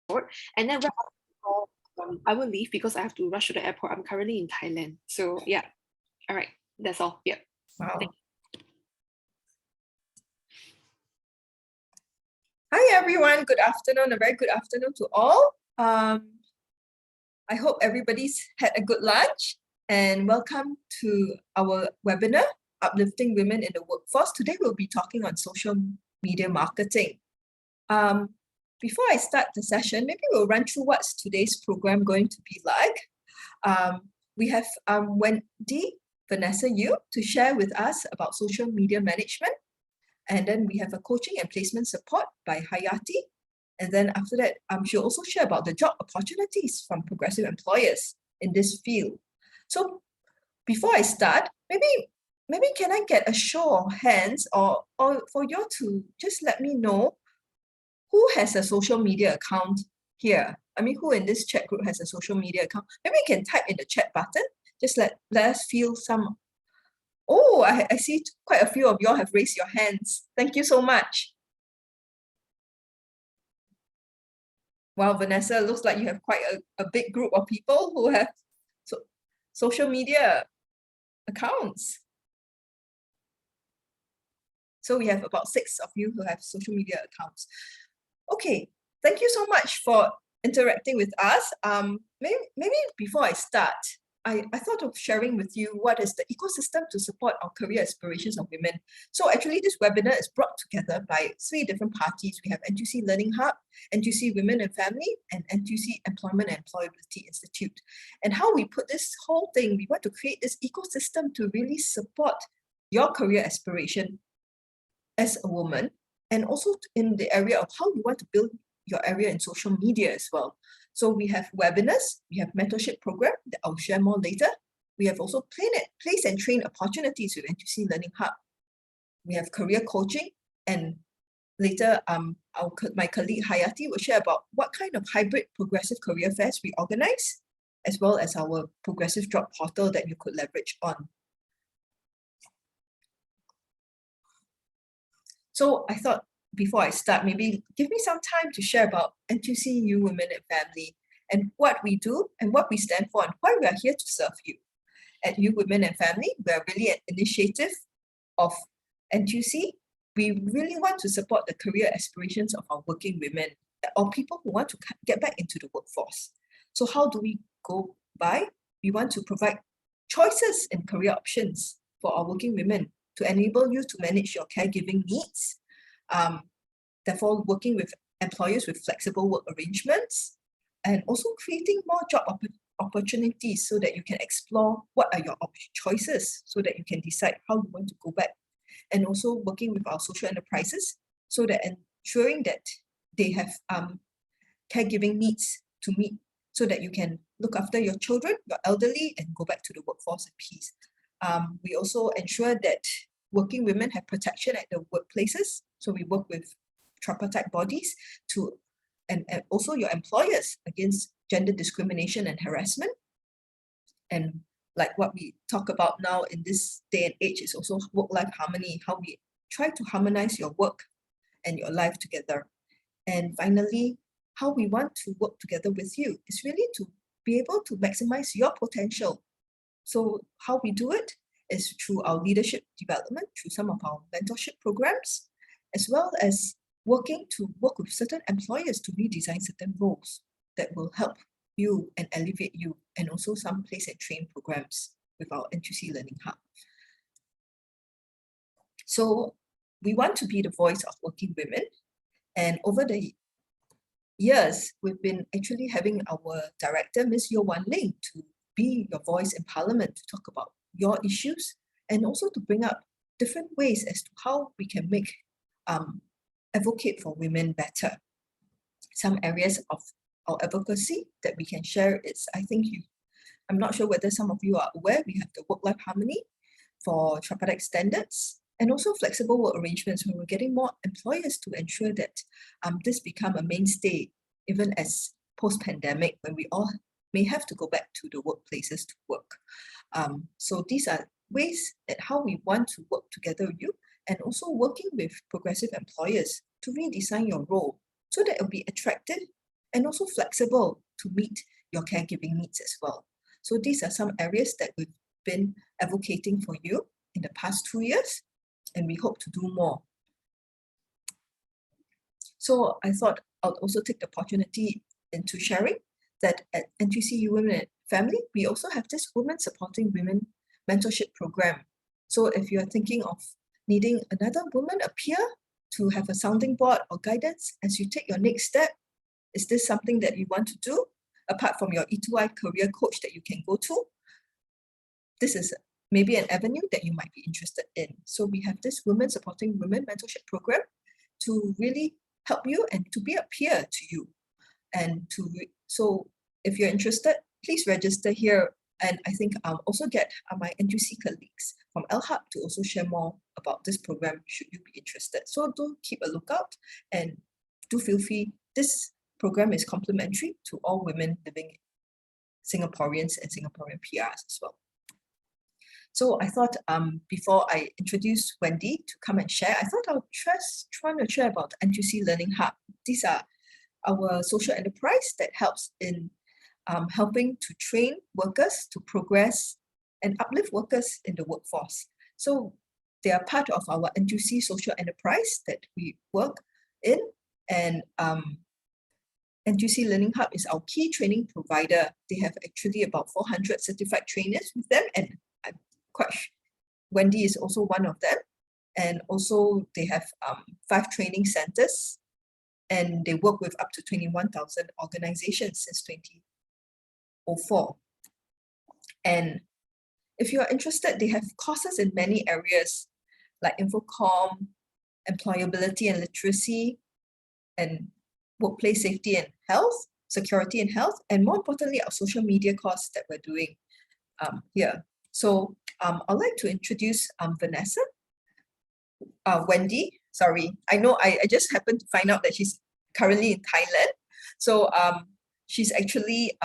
And then I will leave because I have to rush to the airport. I'm currently in Thailand. So yeah. All right. That's all. Yep. Wow. Hi, everyone. Good afternoon. A very good afternoon to all. I hope everybody's had a good lunch, and welcome to our webinar, Uplifting Women in the Workforce. Today, we'll be talking on social media marketing. Before I start the session, maybe we'll run through what's today's program going to be like. We have Wendy, Vanessa Yu to share with us about social media management. And then we have a coaching and placement support by Hayati. And then after that, she'll also share about the job opportunities from progressive employers in this field. So before I start, maybe can I get a show of hands or for you to just let me know who has a social media account here? I mean, who in this chat group has a social media account? Maybe you can type in the chat button. Just let us feel some. Oh, I see quite a few of you all have raised your hands. Thank you so much. Wow, Vanessa, looks like you have quite a big group of people who have social media accounts. So we have about 6 of you who have social media accounts. Okay, thank you so much for interacting with us. Maybe before I start, I thought of sharing with you what is the ecosystem to support our career aspirations of women. So actually this webinar is brought together by 3 different parties. We have NTUC LearningHub, NTUC Women and Family, and NTUC Employment and Employability Institute. And how we put this whole thing, we want to create this ecosystem to really support your career aspiration as a woman, and also in the area of how you want to build your area in social media as well. So we have webinars, we have mentorship program that I'll share more later. We have also place and train opportunities with NTUC LearningHub. We have career coaching, and later my colleague Hayati will share about what kind of hybrid progressive career fairs we organize, as well as our progressive job portal that you could leverage on. So I thought before I start, maybe give me some time to share about NTUC You Women and Family and what we do and what we stand for and why we are here to serve you. At You Women and Family, we are really an initiative of NTUC. We really want to support the career aspirations of our working women or people who want to get back into the workforce. So how do we go by? We want to provide choices and career options for our working women to enable you to manage your caregiving needs. Therefore, working with employers with flexible work arrangements, and also creating more job opportunities so that you can explore what are your choices so that you can decide how you want to go back. And also working with our social enterprises so that ensuring that they have caregiving needs to meet so that you can look after your children, your elderly, and go back to the workforce in peace. We also ensure that working women have protection at the workplaces. So we work with tripartite bodies and also your employers against gender discrimination and harassment. And like what we talk about now in this day and age is also work-life harmony, how we try to harmonize your work and your life together. And finally, how we want to work together with you is really to be able to maximize your potential. So how we do it is through our leadership development, through some of our mentorship programs, as well as working to work with certain employers to redesign certain roles that will help you and elevate you, and also some place and train programs with our NTUC LearningHub. So we want to be the voice of working women, and over the years, we've been actually having our director, Ms. Yo Wan Ling, to be your voice in Parliament to talk about your issues and also to bring up different ways as to how we can make advocate for women better. Some areas of our advocacy that we can share is, I'm not sure whether some of you are aware, we have the work-life harmony for tripartite standards and also flexible work arrangements where we're getting more employers to ensure that this become a mainstay even as post-pandemic when we all may have to go back to the workplaces to work. So these are ways that how we want to work together with you, and also working with progressive employers to redesign your role so that it will be attractive and also flexible to meet your caregiving needs as well. So these are some areas that we've been advocating for you in the past 2 years, and we hope to do more. So I thought I'll also take the opportunity into sharing that at NTUC Women and Family, we also have this Women Supporting Women mentorship program. So if you're thinking of needing another woman, a peer, to have a sounding board or guidance as you take your next step, is this something that you want to do? Apart from your E2I career coach that you can go to, this is maybe an avenue that you might be interested in. So we have this Women Supporting Women mentorship program to really help you and to be a peer to you. And so if you're interested, please register here. And I think I'll also get my NTUC colleagues from LHub to also share more about this program should you be interested. So do keep a lookout and do feel free. This program is complimentary to all women living Singaporeans and Singaporean PRs as well. So I thought before I introduce Wendy to come and share, I thought I'll try to share about NTUC LearningHub. These are our social enterprise that helps in helping to train workers to progress and uplift workers in the workforce. So they are part of our NTUC social enterprise that we work in, and NTUC LearningHub is our key training provider. They have actually about 400 certified trainers with them, and I'm quite sure Wendy is also one of them. And also they have 5 training centers, and they work with up to 21,000 organizations since 2004. And if you are interested, they have courses in many areas like Infocom, employability and literacy, and workplace safety and health, security and health, and more importantly, our social media course that we're doing here. So I'd like to introduce Vanessa. Wendy, sorry, I know I just happened to find out that she's currently in Thailand. So she's actually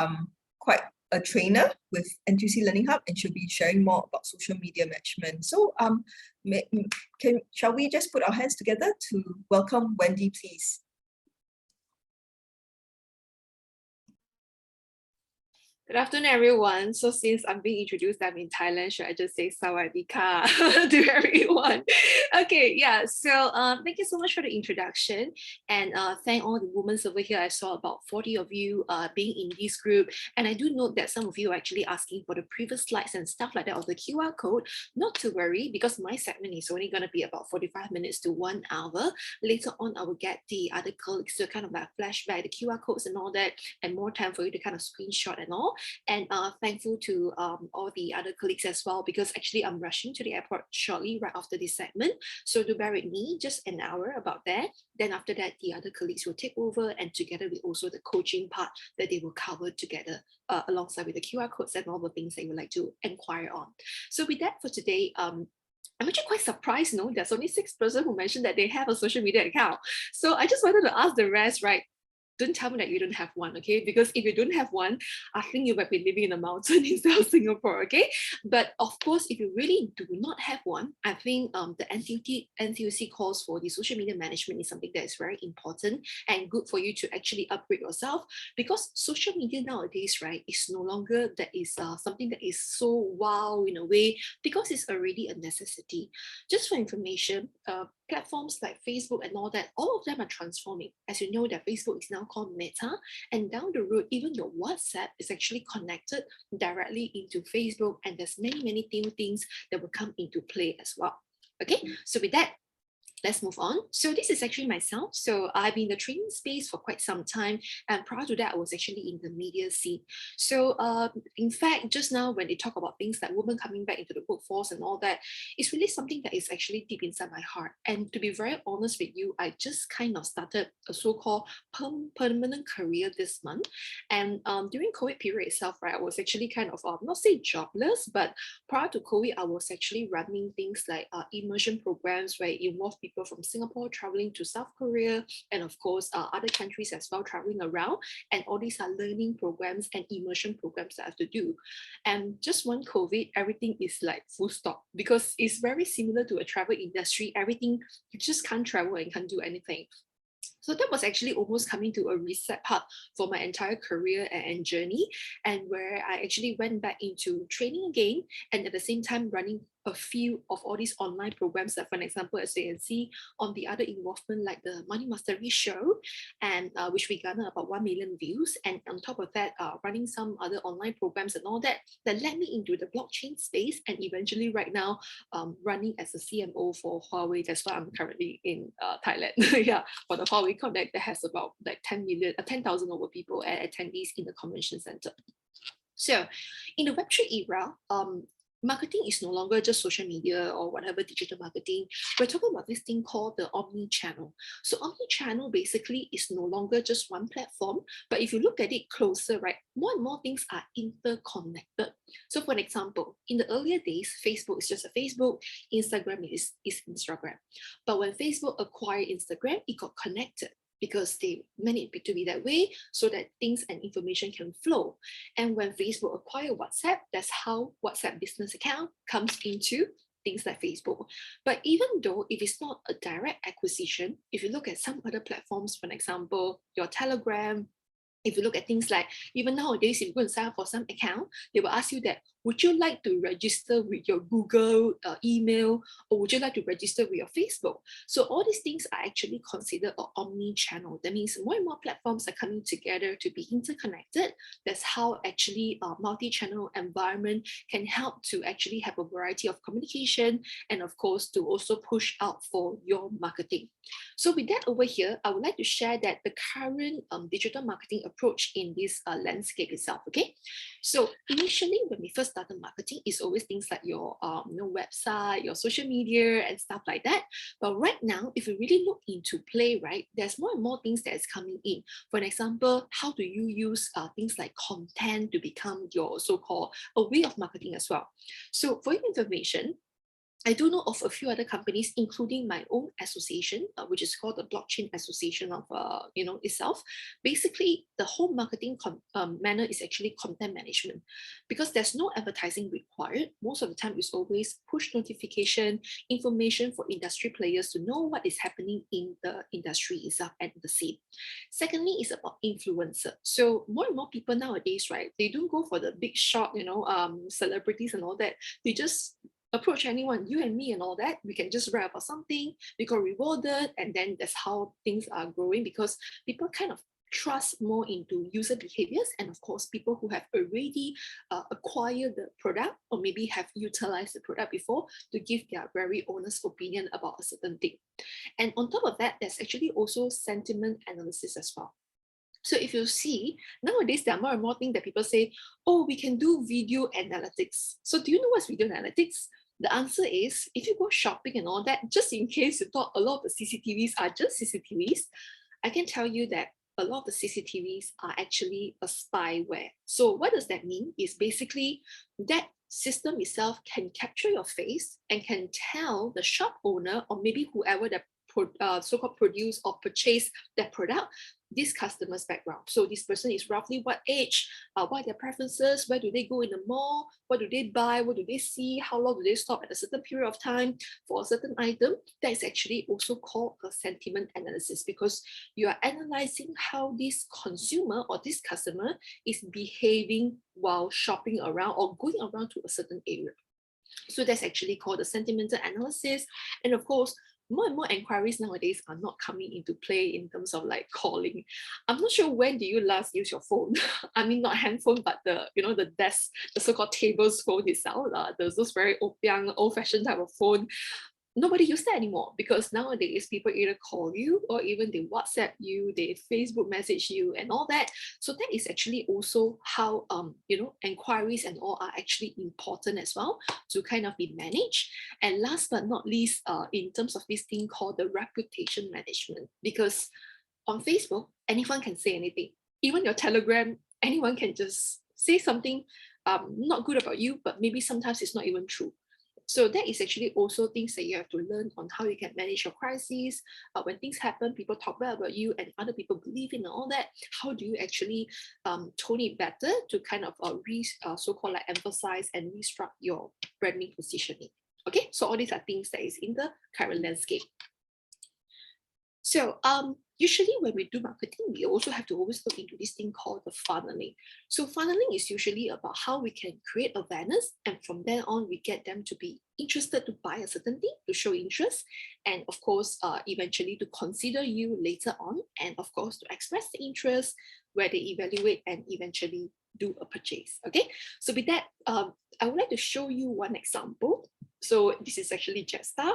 quite a trainer with NTUC LearningHub, and she'll be sharing more about social media management. So shall we just put our hands together to welcome Wendy, please? Good afternoon, everyone. So since I'm being introduced, I'm in Thailand, should I just say Sawadee Ka to everyone? Okay, yeah. So thank you so much for the introduction, and thank all the women over here. I saw about 40 of you being in this group, and I do note that some of you are actually asking for the previous slides and stuff like that, or the QR code. Not to worry, because my segment is only going to be about 45 minutes to 1 hour. Later on, I will get the other colleagues to kind of like flashback the QR codes and all that, and more time for you to kind of screenshot and all. And thankful to all the other colleagues as well, because actually I'm rushing to the airport shortly right after this segment. So do bear with me, just an hour about that. Then after that, the other colleagues will take over, and together with also the coaching part that they will cover together alongside with the QR codes and all the things that you would like to inquire on. So with that for today, I'm actually quite surprised, no? There's only 6 persons who mentioned that they have a social media account. So I just wanted to ask the rest, right? Don't tell me that you don't have one, okay? Because if you don't have one, I think you might be living in a mountain instead of Singapore, okay? But of course, if you really do not have one, I think the NTUC calls for the social media management is something that is very important and good for you to actually upgrade yourself, because social media nowadays, right, is no longer that is something that is so wow in a way, because it's already a necessity. Just for information, platforms like Facebook and all that, all of them are transforming. As you know, that Facebook is now called Meta, and down the road, even your WhatsApp is actually connected directly into Facebook, and there's many new things that will come into play as well. Okay, so with that, let's move on. So this is actually myself. So I've been in the training space for quite some time. And prior to that, I was actually in the media scene. So in fact, just now when they talk about things like women coming back into the workforce and all that, it's really something that is actually deep inside my heart. And to be very honest with you, I just kind of started a so-called permanent career this month. And during COVID period itself, right, I was actually kind of, not say jobless, but prior to COVID, I was actually running things like immersion programs where it involved people from Singapore traveling to South Korea, and of course other countries as well, traveling around. And all these are learning programs and immersion programs that I have to do. And just one COVID, everything is like full stop, because it's very similar to a travel industry. Everything, you just can't travel and can't do anything. So that was actually almost coming to a reset part for my entire career and journey, and where I actually went back into training again, and at the same time running a few of all these online programs that, for example, as you can see on the other involvement, like the Money Mastery show, and which we garner about 1 million views. And on top of that, running some other online programs and all that, that led me into the blockchain space. And eventually right now, running as a CMO for Huawei. That's why I'm currently in Thailand. Yeah, for the Huawei Connect that has about like 10,000 over people and attendees in the convention center. So in the Web3 era, marketing is no longer just social media or whatever digital marketing. We're talking about this thing called the omni-channel. So omni-channel basically is no longer just one platform, but if you look at it closer, right, more and more things are interconnected. So for example, in the earlier days, Facebook is just a Facebook, Instagram is Instagram. But when Facebook acquired Instagram, it got connected, because they meant it to be that way so that things and information can flow. And when Facebook acquired WhatsApp, that's how WhatsApp business account comes into things like Facebook. But even though if it's not a direct acquisition, if you look at some other platforms, for example, your Telegram, if you look at things like, even nowadays, if you go and sign up for some account, they will ask you that, would you like to register with your Google email, or would you like to register with your Facebook? So all these things are actually considered an omni-channel. That means more and more platforms are coming together to be interconnected. That's how actually a multi-channel environment can help to actually have a variety of communication, and of course, to also push out for your marketing. So with that over here, I would like to share that the current digital marketing approach in this landscape itself, okay? So initially, when we first started marketing, it's always things like your website, your social media and stuff like that. But right now, if you really look into play, right, there's more and more things that is coming in. For example, how do you use things like content to become your so-called a way of marketing as well? So for your information, I do know of a few other companies, including my own association, which is called the Blockchain Association of, itself. Basically, the whole marketing manner is actually content management, because there's no advertising required. Most of the time, it's always push notification, information for industry players to know what is happening in the industry itself and the scene. Secondly, is about influencer. So more and more people nowadays, right, they don't go for the big shot, celebrities and all that. They just approach anyone, you and me and all that. We can just write about something, we got rewarded, and then that's how things are growing, because people kind of trust more into user behaviors, and of course people who have already acquired the product or maybe have utilized the product before to give their very honest opinion about a certain thing. And on top of that, there's actually also sentiment analysis as well. So if you see, nowadays there are more and more things that people say, oh, we can do video analytics. So do you know what's video analytics? The answer is, if you go shopping and all that, just in case you thought a lot of the CCTVs are just CCTVs, I can tell you that a lot of the CCTVs are actually a spyware. So what does that mean? Is basically that system itself can capture your face and can tell the shop owner, or maybe whoever that so-called produce or purchase that product, this customer's background. So this person is roughly what age, what are their preferences, where do they go in the mall, what do they buy, what do they see, how long do they stop at a certain period of time for a certain item. That is actually also called a sentiment analysis, because you are analyzing how this consumer or this customer is behaving while shopping around or going around to a certain area. So that's actually called the sentimental analysis. And of course, more and more inquiries nowadays are not coming into play in terms of like calling. I'm not sure when do you last use your phone. I mean, not handphone, but the desk, the so-called tables phone itself. There's those very young, old-fashioned type of phone. Nobody uses that anymore, because nowadays people either call you or even they WhatsApp you, they Facebook message you and all that. So that is actually also how inquiries and all are actually important as well to kind of be managed. And last but not least, in terms of this thing called the reputation management, because on Facebook anyone can say anything, even your Telegram, anyone can just say something not good about you, but maybe sometimes it's not even true. So that is actually also things that you have to learn on how you can manage your crises. When things happen, people talk bad about you and other people believe in all that. How do you actually tone it better to kind of so-called like emphasize and restructure your branding positioning? Okay, so all these are things that is in the current landscape. So usually when we do marketing, we also have to always look into this thing called the funneling. So funneling is usually about how we can create awareness, and from there on, we get them to be interested to buy a certain thing, to show interest, and of course, eventually to consider you later on, and of course, to express the interest, where they evaluate and eventually do a purchase. Okay, so with that, I would like to show you one example. So this is actually Jetstar.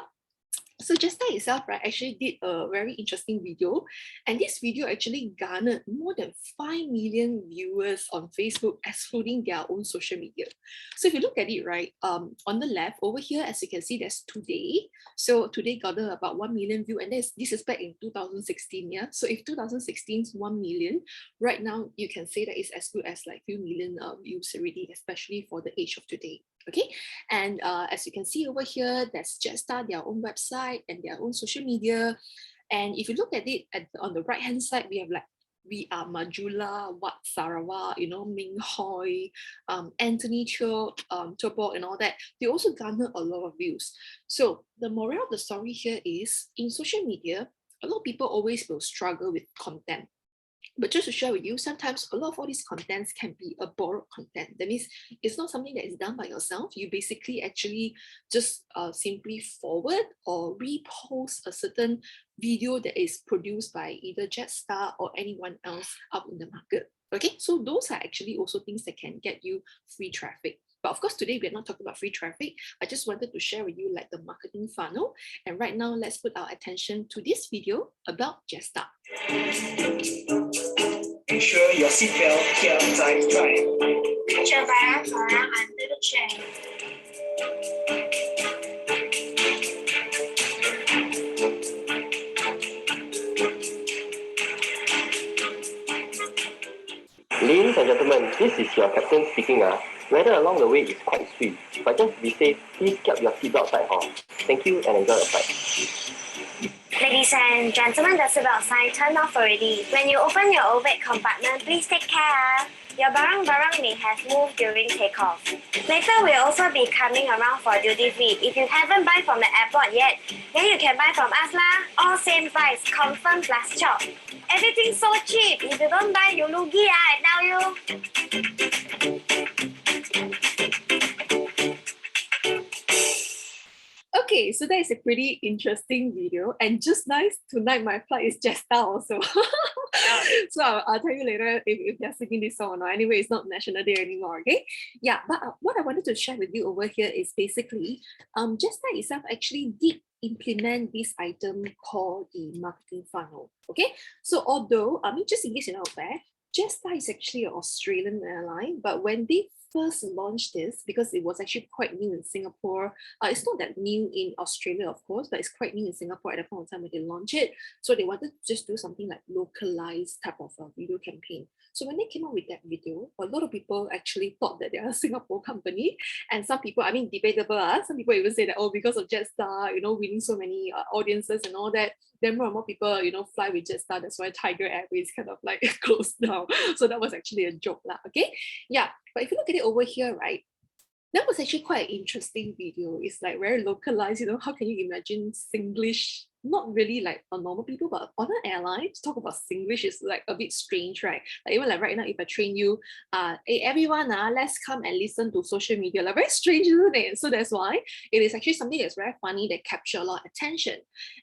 So Jetstar itself, right, actually did a very interesting video, and this video actually garnered more than 5 million viewers on Facebook, excluding their own social media. So if you look at it, right, on the left over here, as you can see, there's today. So today garnered about 1 million view, and this is back in 2016, yeah. So if 2016 is 1 million, right now you can say that it's as good as like few million views already, especially for the age of today. Okay, and as you can see over here, there's Jetstar, their own website and their own social media. And if you look at it on the right hand side, we have like we are Majula, Wat Sarawak, you know, Ming Hoi, Anthony Cho, Turbo, and all that. They also garner a lot of views. So the moral of the story here is, in social media, a lot of people always will struggle with content. But just to share with you, sometimes a lot of all these contents can be a borrowed content. That means it's not something that is done by yourself. You basically actually just simply forward or repost a certain video that is produced by either Jetstar or anyone else out in the market. Okay, so those are actually also things that can get you free traffic. But of course, today we're not talking about free traffic. I just wanted to share with you like the marketing funnel. And right now, let's put our attention to this video about Jetstar. Ensure your seatbelt here tight. Put your barang under the chair. Ladies and gentlemen, this is your captain speaking. Weather along the way is quite sweet, but just to be safe, please keep your seatbelt tight on. Thank you and enjoy your flight. Ladies and gentlemen, the seatbelt sign turned off already. When you open your overhead compartment, please take care. Your barang may have moved during takeoff. Later, we'll also be coming around for duty free. If you haven't buy from the airport yet, then you can buy from us lah. All same price, confirm plus chop. Everything's so cheap. If you don't buy, you lugi I tell you. Okay, so that is a pretty interesting video, and just nice, tonight my flight is Jetstar also. So I'll tell you later if they're singing this song or not. Anyway, it's not National Day anymore, okay? Yeah, but what I wanted to share with you over here is basically, Jetstar itself actually did implement this item called the marketing funnel, okay? So although, just in case you're not aware, Jetstar is actually an Australian airline, but when they first launched this, because it was actually quite new in Singapore. It's not that new in Australia, of course, but it's quite new in Singapore at the point of time when they launched it. So they wanted to just do something like localized type of a video campaign. So when they came out with that video, a lot of people actually thought that they are a Singapore company. And some people, I mean, debatable, some people even say that, oh, because of Jetstar, you know, winning so many audiences and all that, then more and more people, you know, fly with Jetstar. That's why Tiger Airways kind of like closed down. So that was actually a joke lah, okay? Yeah, but if you look at it over here, right, that was actually quite an interesting video. It's like very localized, you know, how can you imagine Singlish? Not really like on normal people, but on an airline, to talk about Singlish is like a bit strange, right? Like even like right now, if I train you, hey everyone, let's come and listen to social media. Like very strange, isn't it? So that's why it is actually something that's very funny that capture a lot of attention.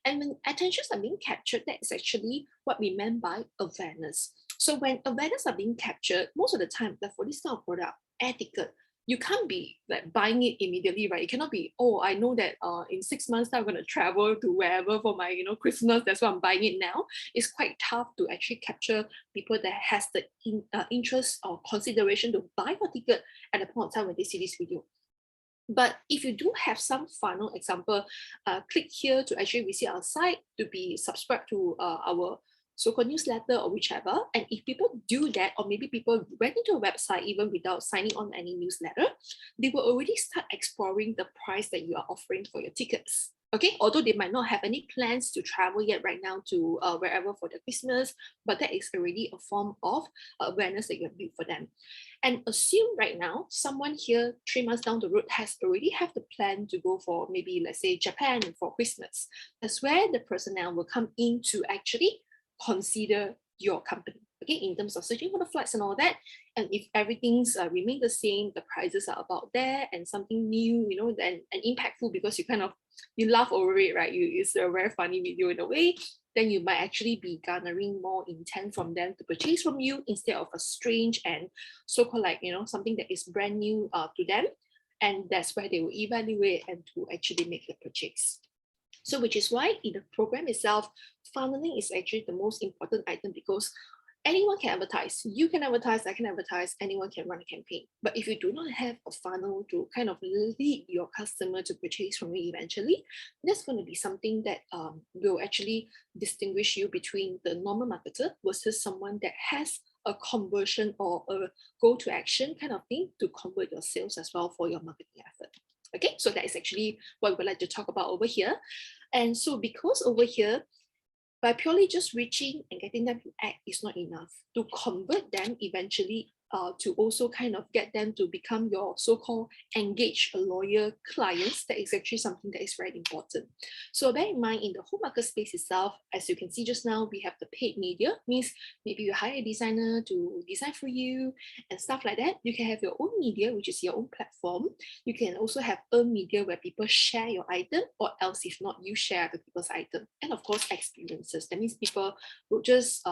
And when attentions are being captured, that is actually what we meant by awareness. So when awareness are being captured, most of the time, like for this kind of product, air ticket, you can't be like buying it immediately, right? It cannot be, oh, I know that in 6 months I'm going to travel to wherever for my, you know, Christmas. That's why I'm buying it now. It's quite tough to actually capture people that has the interest or consideration to buy a ticket at the point of time when they see this video. But if you do have some funnel, example, click here to actually visit our site, to be subscribed to our so-called newsletter or whichever. And if people do that, or maybe people went into a website even without signing on any newsletter, they will already start exploring the price that you are offering for your tickets. Okay, although they might not have any plans to travel yet right now to wherever for their Christmas, but that is already a form of awareness that you have built for them. And assume right now, someone here 3 months down the road has already have the plan to go for maybe, let's say, Japan for Christmas. That's where the personnel will come in to actually consider your company. Okay, in terms of searching for the flights and all that, and if everything's remain the same, the prices are about there, and something new, you know, then and impactful because you laugh over it, right? It's a very funny video in a way. Then you might actually be garnering more intent from them to purchase from you instead of a strange and so-called like, you know, something that is brand new to them. And that's where they will evaluate and to actually make the purchase. So which is why in the program itself, funneling is actually the most important item because anyone can advertise. You can advertise, I can advertise, anyone can run a campaign. But if you do not have a funnel to kind of lead your customer to purchase from you eventually, that's going to be something that will actually distinguish you between the normal marketer versus someone that has a conversion or a go to action kind of thing to convert your sales as well for your marketing effort. Okay, so that is actually what we would like to talk about over here. And so because over here, by purely just reaching and getting them to act is not enough. To convert them eventually to also kind of get them to become your so-called engaged, loyal clients, that is actually something that is very important. So bear in mind, in the home market space itself, as you can see just now, we have the paid media, means maybe you hire a designer to design for you and stuff like that. You can have your own media, which is your own platform. You can also have earned media where people share your item, or else if not, you share other people's item. And of course, experiences. That means people will just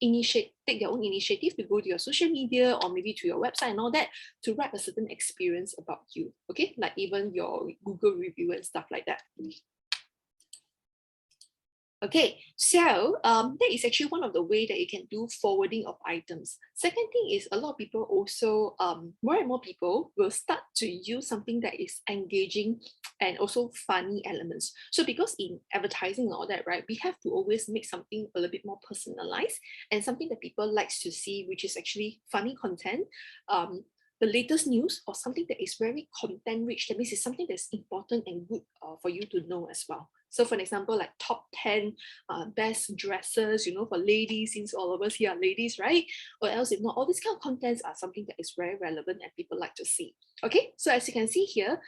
take their own initiative to go to your social media or maybe to your website and all that to write a certain experience about you. Okay, like even your Google review and stuff like that. Okay, so that is actually one of the ways that you can do forwarding of items. Second thing is a lot of people also, more and more people will start to use something that is engaging and also funny elements. So because in advertising and all that, right, we have to always make something a little bit more personalized and something that people likes to see, which is actually funny content. The latest news or something that is very content rich, that means it's something that's important and good for you to know as well. So for example, like top 10 best dresses, you know, for ladies, since all of us here are ladies, right? Or else if not, all these kind of contents are something that is very relevant and people like to see. Okay, so as you can see here,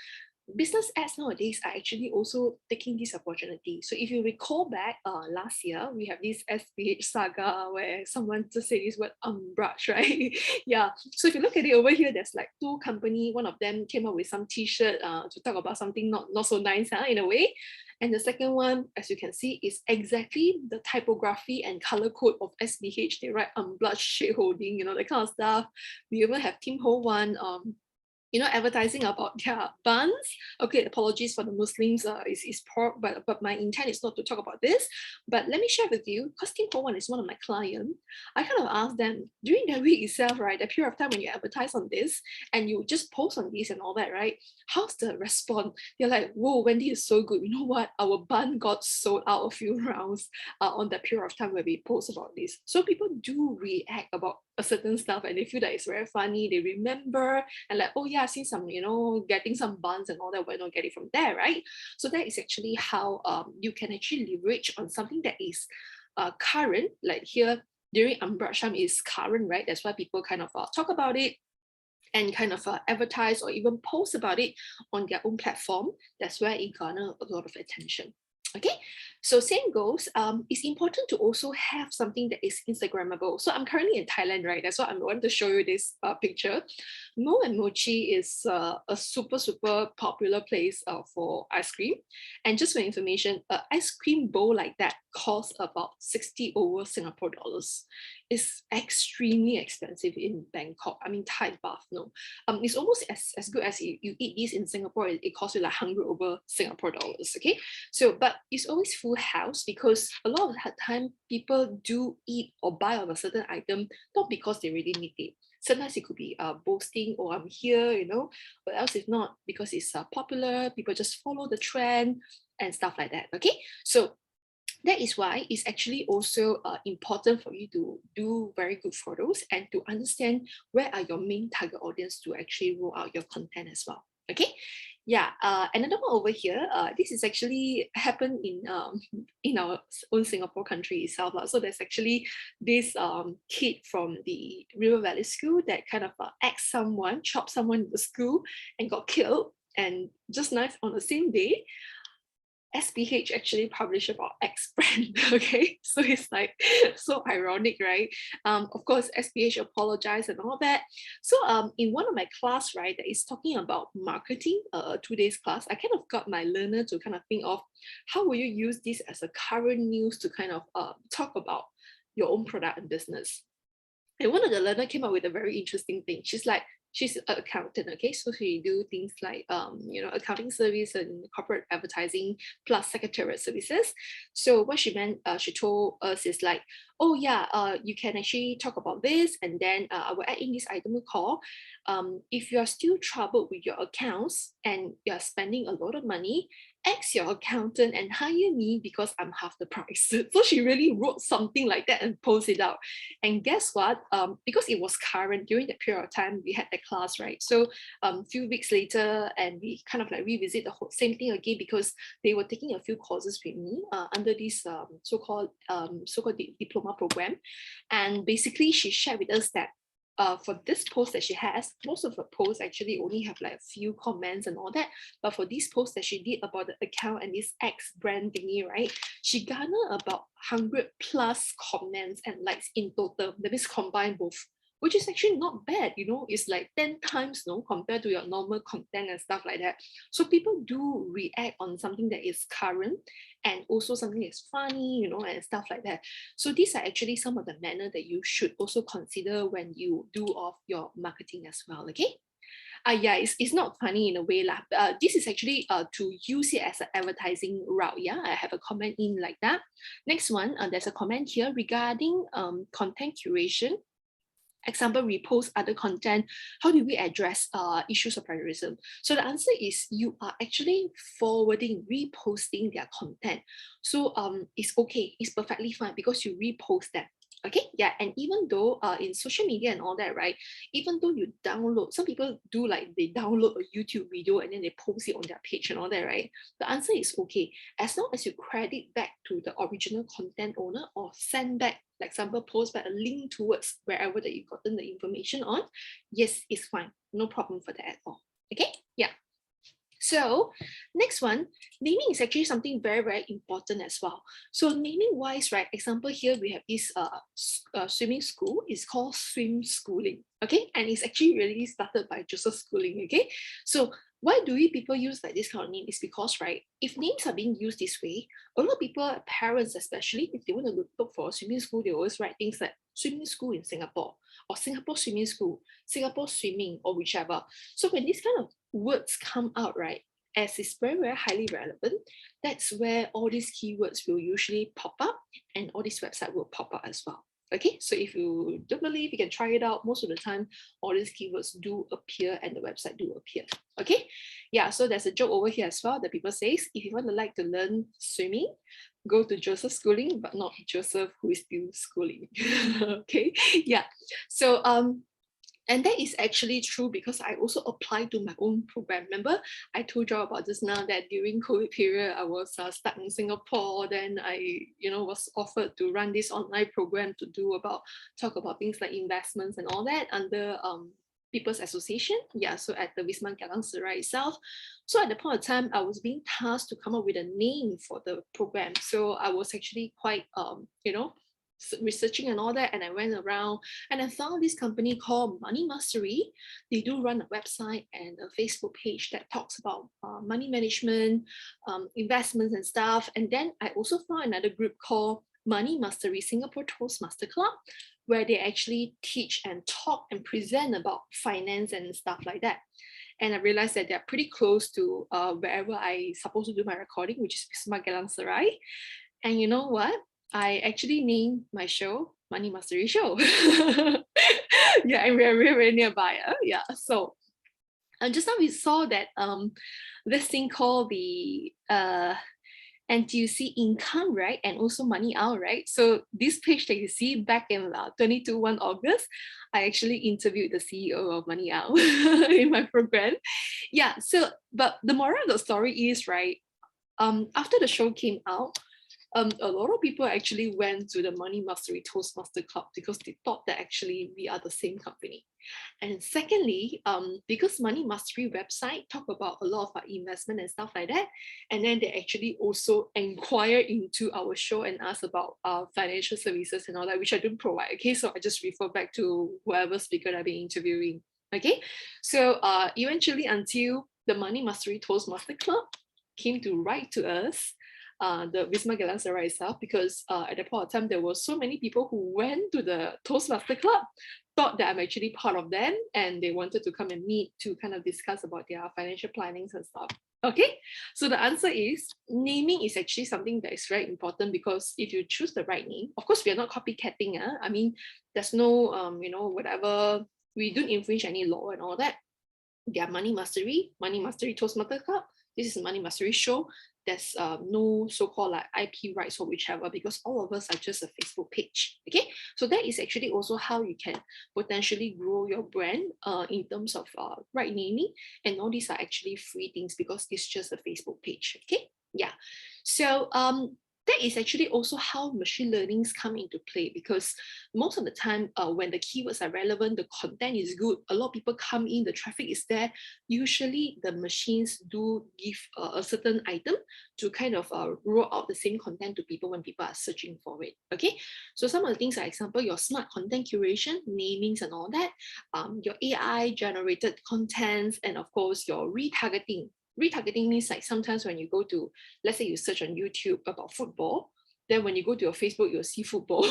business ads nowadays are actually also taking this opportunity. So if you recall back last year, we have this SPH saga where someone just said this word umbrage, right? Yeah. So if you look at it over here, there's like two companies. One of them came up with some t-shirt to talk about something not so nice in a way. And the second one, as you can see, is exactly the typography and color code of SPH. They write umbrage shareholding, you know, that kind of stuff. We even have Tim Ho Wan you know, advertising about their buns. Okay, apologies for the Muslims, is pork, but my intent is not to talk about this. But let me share with you, because Tim Ho Wan is one of my clients, I kind of asked them during the week itself, right, the period of time when you advertise on this and you just post on this and all that, right? How's the response? They're like, whoa, Wendy is so good. You know what? Our bun got sold out a few rounds on that period of time where we post about this. So people do react about a certain stuff and they feel that it's very funny. They remember and like, oh yeah, I've seen some, you know, getting some buns and all that, why not get it from there, right? So that is actually how you can actually leverage on something that is current, like here during umbrage time is current, right? That's why people kind of talk about it and kind of advertise or even post about it on their own platform. That's where it garners a lot of attention. Okay, so same goes, it's important to also have something that is Instagrammable. So I'm currently in Thailand, right? That's why I want to show you this picture. Mo and Mochi is a super popular place for ice cream. And just for information, an ice cream bowl like that costs about 60 over Singapore dollars. It's extremely expensive in Bangkok. I mean, Thai baht, no. It's almost as good as you eat this in Singapore. It costs you like 100 over Singapore dollars, okay? So, but it's always full house because a lot of the time people do eat or buy on a certain item, not because they really need it. Sometimes it could be boasting, oh, I'm here, you know, but else if not, because it's popular, people just follow the trend and stuff like that, okay? So that is why it's actually also important for you to do very good photos and to understand where are your main target audience to actually roll out your content as well, okay? Yeah, another one over here, this is actually happened in our own Singapore country itself. So there's actually this kid from the River Valley School that kind of chopped someone in the school and got killed. And just nice on the same day, SPH actually published about X brand. Okay, so it's like so ironic, right? Of course, SPH apologized and all that. So in one of my class, right, that is talking about marketing, 2 days class, I kind of got my learner to kind of think of how will you use this as a current news to kind of talk about your own product and business. And one of the learner came up with a very interesting thing. She's an accountant, okay? So she do things like, accounting service and corporate advertising plus secretariat services. So what she meant, she told us is like, oh yeah, you can actually talk about this, and then I will add in this item call. If you are still troubled with your accounts and you're spending a lot of money, ask your accountant and hire me because I'm half the price. So she really wrote something like that and posted it out. And guess what? Because it was current during that period of time, we had the class, right? So a few weeks later, and we kind of like revisit the whole same thing again because they were taking a few courses with me under this so-called diploma program. And basically, she shared with us that for this post that she has, most of her posts actually only have like a few comments and all that. But for this post that she did about the account and this X brand thingy, right, she garnered about 100 plus comments and likes in total. That means combined both, which is actually not bad, it's like 10 times compared to your normal content and stuff like that. So people do react on something that is current and also something that's funny, and stuff like that. So these are actually some of the manner that you should also consider when you do of your marketing as well, okay? Yeah, it's not funny in a way lah. This is actually to use it as an advertising route. Yeah, I have a comment in like that. Next one, there's a comment here regarding content curation. Example, repost other content. How do we address issues of plagiarism? So the answer is you are actually forwarding, reposting their content. So it's okay, it's perfectly fine because you repost them. Okay, yeah, and even though in social media and all that, right, even though you download, some people do like they download a YouTube video and then they post it on their page and all that, right? The answer is okay, as long as you credit back to the original content owner or send back, like example, post back a link towards wherever that you've gotten the information on, yes, it's fine, no problem for that at all. Okay, yeah. So next one, naming is actually something very, very important as well. So naming wise, right, example here, we have this swimming school. It's called Swim Schooling, okay? And it's actually really started by Joseph Schooling, okay? So why do we people use like this kind of name? Is because, right, if names are being used this way, a lot of people, parents especially, if they want to look for a swimming school, they always write things like swimming school in Singapore, or Singapore swimming school, Singapore swimming, or whichever. So when these kind of words come out, right, as it's very, very highly relevant, that's where all these keywords will usually pop up and all these websites will pop up as well. Okay, so if you don't believe, you can try it out. Most of the time, all these keywords do appear and the website do appear. Okay, yeah, so there's a joke over here as well that people say, if you want to like to learn swimming, go to Joseph Schooling, but not Joseph who is still schooling. Okay, yeah, so and that is actually true because I also applied to my own program. Remember, I told you about just now that during COVID period, I was stuck in Singapore. Then I, was offered to run this online program to talk about things like investments and all that under People's Association. Yeah, so at the Wisma Geylang Serai itself. So at the point of time, I was being tasked to come up with a name for the program. So I was actually quite, researching and all that, and I went around and I found this company called Money Mastery. They do run a website and a Facebook page that talks about money management, investments and stuff. And then I also found another group called Money Mastery Singapore Toastmaster Club, where they actually teach and talk and present about finance and stuff like that. And I realized that they're pretty close to wherever I supposed to do my recording, which is Wisma Geylang Serai. And you know what? I actually named my show Money Mastery Show. Yeah, and we're very nearby. Yeah, so just now we saw that this thing called the NTUC income, right, and also money out, right? So this page that you see back in 1 August, I actually interviewed the CEO of Money Out in my program. Yeah, so but the moral of the story is, right, after the show came out, a lot of people actually went to the Money Mastery Toastmaster Club because they thought that actually we are the same company. And secondly, because Money Mastery website talk about a lot of our investment and stuff like that, and then they actually also inquire into our show and ask about financial services and all that, which I don't provide. Okay, so I just refer back to whoever speaker I've been interviewing. Okay, so eventually until the Money Mastery Toastmaster Club came to write to us, the Wisma Geylang itself, because at that point of time, there were so many people who went to the Toastmaster Club, thought that I'm actually part of them, and they wanted to come and meet to kind of discuss about their financial plannings and stuff. Okay, so the answer is naming is actually something that is very important, because if you choose the right name, of course, we are not copycatting. I mean, there's no, whatever, we don't infringe any law and all that. They are Money Mastery Toastmaster Club. This is a Money Mastery show. There's no so-called like IP rights or whichever, because all of us are just a Facebook page. Okay, so that is actually also how you can potentially grow your brand in terms of right naming, and all these are actually free things because it's just a Facebook page. Okay, yeah. So that is actually also how machine learnings come into play, because most of the time when the keywords are relevant, the content is good, a lot of people come in, the traffic is there, usually the machines do give a certain item to kind of roll out the same content to people when people are searching for it. Okay, so some of the things are, example, your smart content curation, namings and all that, your AI generated contents, and of course your retargeting. Retargeting means like sometimes when you go to, let's say you search on YouTube about football, then when you go to your Facebook, you'll see football.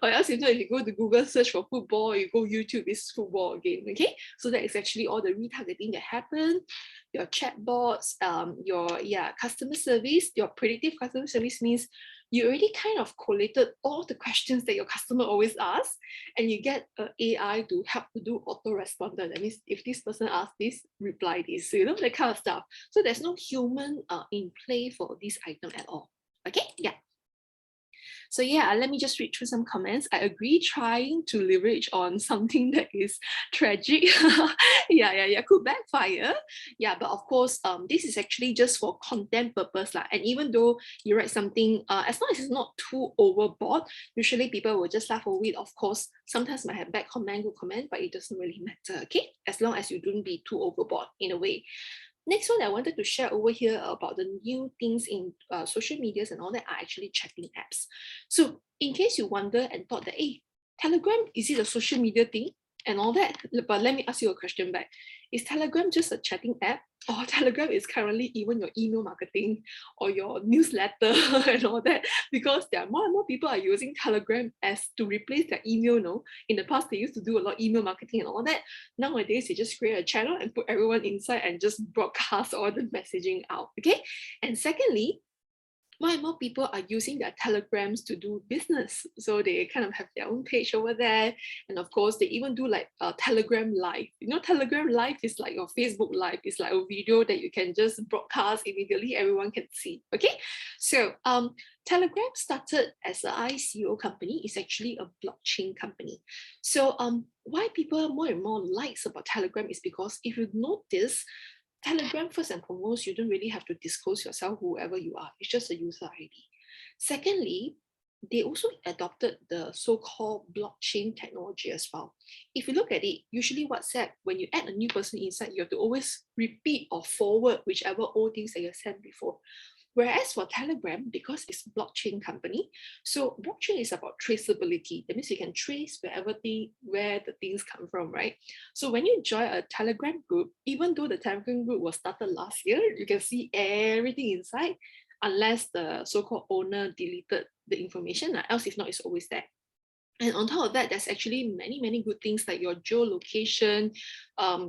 Or else, if you go to Google search for football, you go YouTube, it's football again. Okay, so that is actually all the retargeting that happen. Your chatbots, your customer service, your predictive customer service means you already kind of collated all the questions that your customer always asks, and you get an AI to help to do autoresponder. That means if this person asks this, reply this. So that kind of stuff. So there's no human in play for this item at all. Okay, yeah. So yeah, let me just read through some comments. I agree, trying to leverage on something that is tragic. yeah, could backfire. Yeah, but of course, this is actually just for content purpose. And even though you write something, as long as it's not too overboard, usually people will just laugh over it. Of course, sometimes might have bad comment, good comment, but it doesn't really matter, okay? As long as you don't be too overboard in a way. Next one I wanted to share over here about the new things in social medias and all that are actually chatting apps. So in case you wonder and thought that, hey, Telegram, is it a social media thing and all that? But let me ask you a question back. Is Telegram just a chatting app, or Telegram is currently even your email marketing or your newsletter and all that? Because there are more and more people are using Telegram as to replace their email. No, in the past they used to do a lot of email marketing and all that. Nowadays they just create a channel and put everyone inside and just broadcast all the messaging out. Okay, and secondly, more and more people are using their Telegrams to do business. So they kind of have their own page over there. And of course, they even do like a Telegram Live. You know, Telegram Live is like your Facebook Live. It's like a video that you can just broadcast immediately, everyone can see. Okay, so Telegram started as an ICO company. It's actually a blockchain company. So why people more and more likes about Telegram is because if you notice, Telegram, first and foremost, you don't really have to disclose yourself, whoever you are. It's just a user ID. Secondly, they also adopted the so-called blockchain technology as well. If you look at it, usually WhatsApp, when you add a new person inside, you have to always repeat or forward whichever old things that you sent before. Whereas for Telegram, because it's a blockchain company, so blockchain is about traceability. That means you can trace where the things come from, right? So when you join a Telegram group, even though the Telegram group was started last year, you can see everything inside, unless the so-called owner deleted the information, else if not, it's always there. And on top of that, there's actually many good things like your geolocation,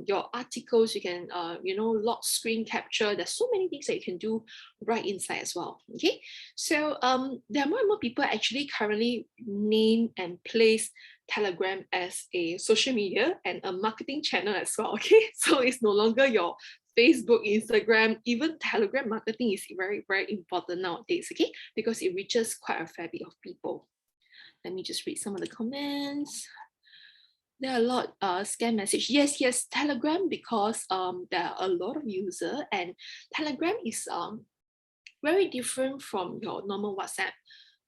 your articles, you can, lock screen capture. There's so many things that you can do right inside as well, okay? So there are more and more people actually currently name and place Telegram as a social media and a marketing channel as well, okay? So it's no longer your Facebook, Instagram, even Telegram marketing is very important nowadays, okay? Because it reaches quite a fair bit of people. Let me just read some of the comments. There are a lot scam message. Yes, Telegram, because there are a lot of users, and Telegram is very different from your normal WhatsApp.